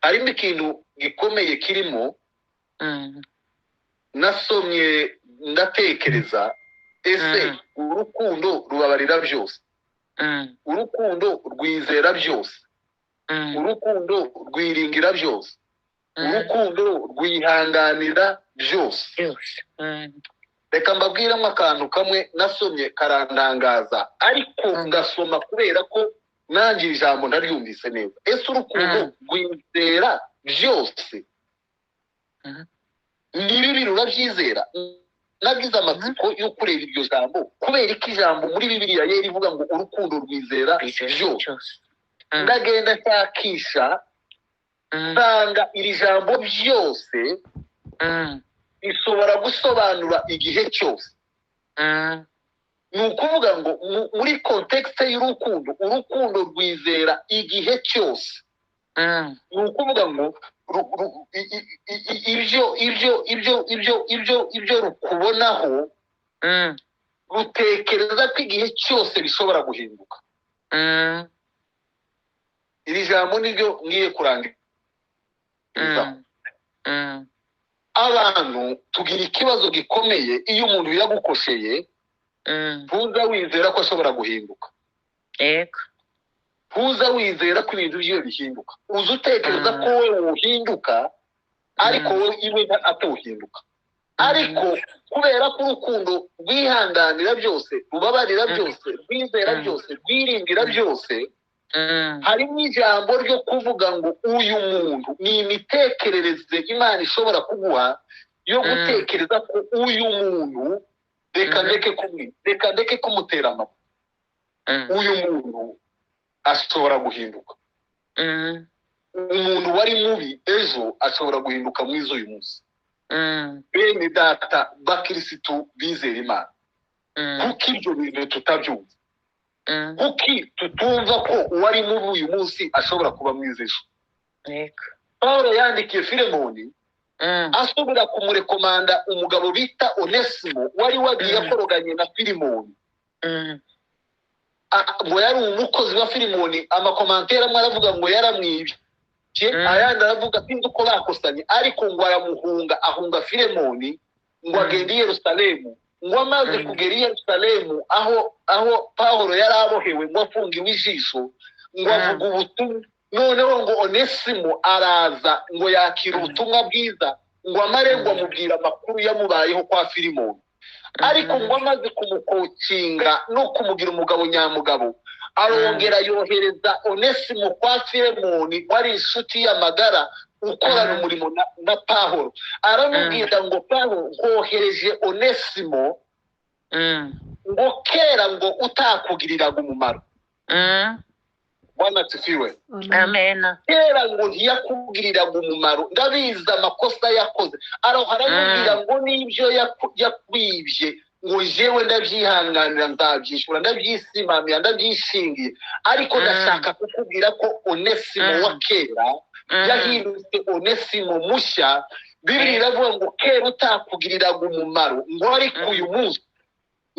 harimo ikintu gikomeye kirimo. Nasomye ndatekereza, ese urukundo rubabarira byose, urukundo rwizera byose, urukundo rwiringira byose, urukundo rwihanganira byose. Reka mbabwiremo akantu kamwe nasomye karandangaza, ariko ngasoma kubera ko nanjye ijambo ndaryumvise neza. Ese urukundo rwizera byose nibi bintu urabyizera? Nagize amatsiko yo kureba iryo jambo kubera ko ijambo muri Bibiliya yari ivuga ngo urukundo rwizera byose. Ndagenda nshakisha nsanga iri jambo byose ishobora gusobanura igihe cyose. Ni ukuvuga ngo muri kontekste y'urukundo, urukundo rwizera igihe cyose.
ni ukuvuga ngo ibyo rukubonaho rutekereza ko igihe cyose bishobora guhinduka. Iri jambo niryo ngiye kurangiza. Abantu tugira ikibazo gikomeye iyo umuntu yagukosheye ntuza wizera ko ashobora guhinduka. Ntuza wizera ko ibintu byiwe bihinduka. Uza utekereza ko wowe uhinduka ariko wowe iwe atawuhinduka. Ariko kubera ko urukundo rwihanganira byose, rubabarira byose, rwizera byose, rwiringira byose, harimo ijambo ryo kuvuga ngo uyu muntu ni imitekerereze Imana ishobora kuguha yo gutekereza ko uyu muntu reka ndeke kumutera amaboko. Uyu muntu ashobora guhinduka. Umuntu wari mubi ejo ashobora guhinduka mwiza uyu munsi. Bene data bakirisitu bizera Imana, kuko ibyo bintu tutabyumva, kuki tutumva ko uwari mubi uyu munsi ashobora kuba mwiza ejo. Pawulo yandikiye Filemoni asubira kumurekomanda umugabo bita Onesimo wari wagiye akoroganye na Filemoni. Ngo yari umukozi wa Filemoni, amakomantere amwe aravuga ngo yaramwibye, ayandi aravuga sinzi uko bakosanye, ariko ngo aramuhunga, ahunga Filemoni ngo agende i Yerusalemu. Ngo amaze kugera i Yerusalemu aho Pawulo yari abohewe ngo afungiwe ijisho, ngo avuga ubutumwa. Noneho ngo Onesimo araza ngo yakira ubutumwa bwiza, ngo amare ngo amubwira amakuru yamubayeho kwa Filemoni. Ariko ngo amaze kumukokinga no kumugira umugabo nyamugabo, arongera yohereza Onesimo kwa Filemoni wari inshuti y'amagara ukorana umurimo na Pawulo. Aramubwira ngo Pawulo nkohereje Onesimo ngo kera ngo utakugiriraga umumaro. Bwana tufiwe.
Amen.
Kera ngo ntiyakugiriraga umumaro, ndabizi amakosa yakoze. Aramubwira ngo n'ibyo yakwibye ngo jewe ndabyihanganira, nzabyishura, ndabyisimamira, ndabyishingiye. Ariko ndashaka kukubwira ko Onesimo wa kera yahindutse Onesimo mushya. Bibiliya iravuga ngo kera utakugiriraga umumaro, ngo ariko uyu munsi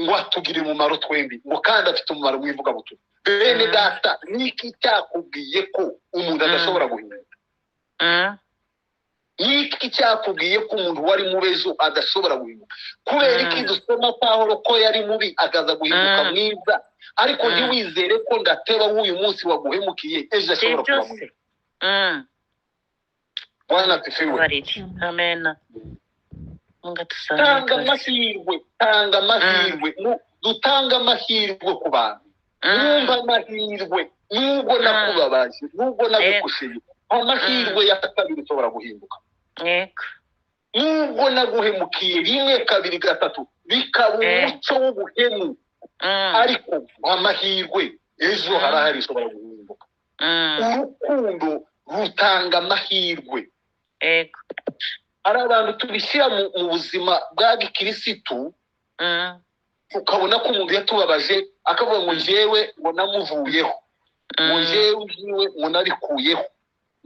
ngo atugire umumaro twembi, ngo kandi afite umumaro mu ivugabutumwa. Bene data, niki cyakubwiye ko umuntu adashobora guhinduka? Niki cyakubwiye ko umuntu wari mu bejo adashobora guhinduka? Kubera iki dusoma Pawulo ko yari mubi akaza guhinduka mwiza, ariko ntiwizere ko ndateba w'uyu munsi waguhemukiye ejo ashobora kuba mwiza. Bwana tufiwe.
Amen.
Tanga amahirwe, dutanga amahirwe ku bantu. Numva amahirwe, nubwo nakubabaje, nubwo nagukushije, amahirwe ya kabiri ushobora guhinduka. Nubwo naguhemukiye rimwe kabiri gatatu bikaba umuco w'ubuhemu, ariko amahirwe ejo harahari ushobora guhinduka. Urukundo rutanga amahirwe. Hari abantu tubishyira mu buzima bwa gikirisitu, ukabona ko umuntu yatubabaje akavuga ngo njyewe ngo namuvuyeho, ngo njyewe ngo nabikuyeho,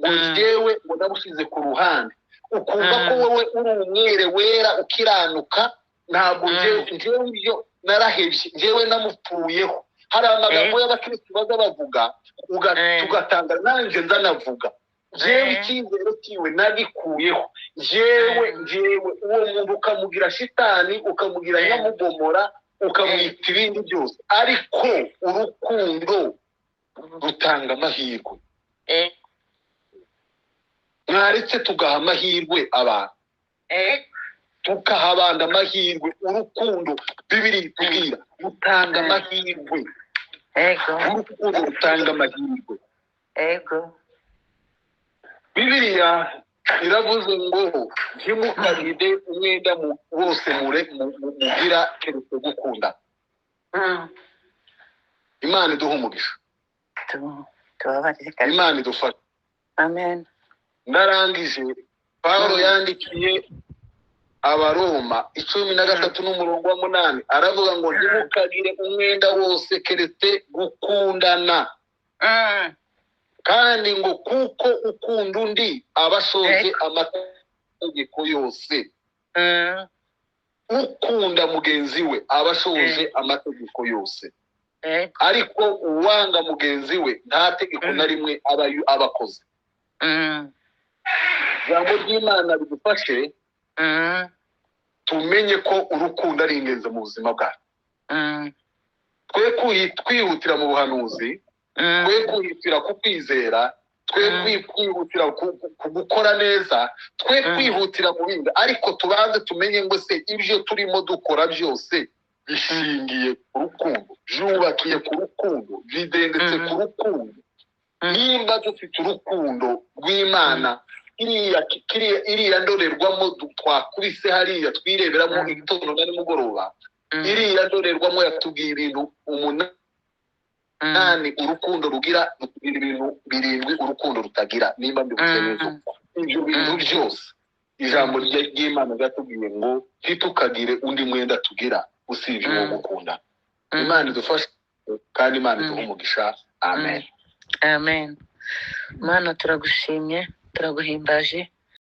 ngo njyewe ngo nabushyize ku ruhande. Ukumva ko wowe uri umwere wera ukiranuka, ntabwo njyewe ibyo narahebye, njyewe namupfuyeho. Hari amagambo y'abakirisitu baza bavuga tugatanga nanjye nzanavuga, njyewe icyizere cyiwe nagikuyeho, njyewe uwo muntu ukamugira shitani, ukamugira nyamugomora, ukamwita ibindi byose. Ariko urukundo rutanga amahirwe. Mwaretse tugaha amahirwe abantu, tukaha abandi amahirwe. Urukundo Bibiliya itubwira rutanga amahirwe. Urukundo rutanga amahirwe. Bibiliya iravuze ngo ntimukagire umwenda wose mugira keretse gukunda. Imana iduha umugisha, Imana idufashe.
Amen.
Ndarangije. Pawulo yandikiye Abaroma 13:8 aravuga ngo ntimukagire umwenda wose keretse gukundana. kandi ngo kuko ukunda undi abasoje amategeko yose. Ukunda mugenzi we abasoje amategeko yose. Ariko uwanga mugenzi we nta tegeko na rimwe abakoze. Ijambo ry'Imana ridufashe tumenye ko urukundo ari ingenzi mu buzima bwacu. Twe kwihutira mu buhanuzi, twe kwihutira ku kwizera, twe kwihutira ku gukora neza, twe kwihutira mu bindi, ariko tubanze tumenye ngo se ibyo turimo dukora byose bishingiye ku rukundo, byubakiye ku rukundo, bidendetse ku rukundo. Nimba dufite urukundo rw'Imana, iriya ndorerwamo twakubise hariya twireberamo igitondo na nimugoroba, iriya ndorerwamo yatubwiye ibintu 8 urukundo rugira, rutubwira ibintu 7 urukundo rutagira. Nimba mbivuze neza, ibyo bintu byose ijambo ry'Imana ryatubwiye ngo ntitukagire undi mwenda tugira usibye uwo gukunda. Imana idufashe kandi Imana iduhe umugisha. Amen.
Amen. Mana turagushimye, turaguhimbaje,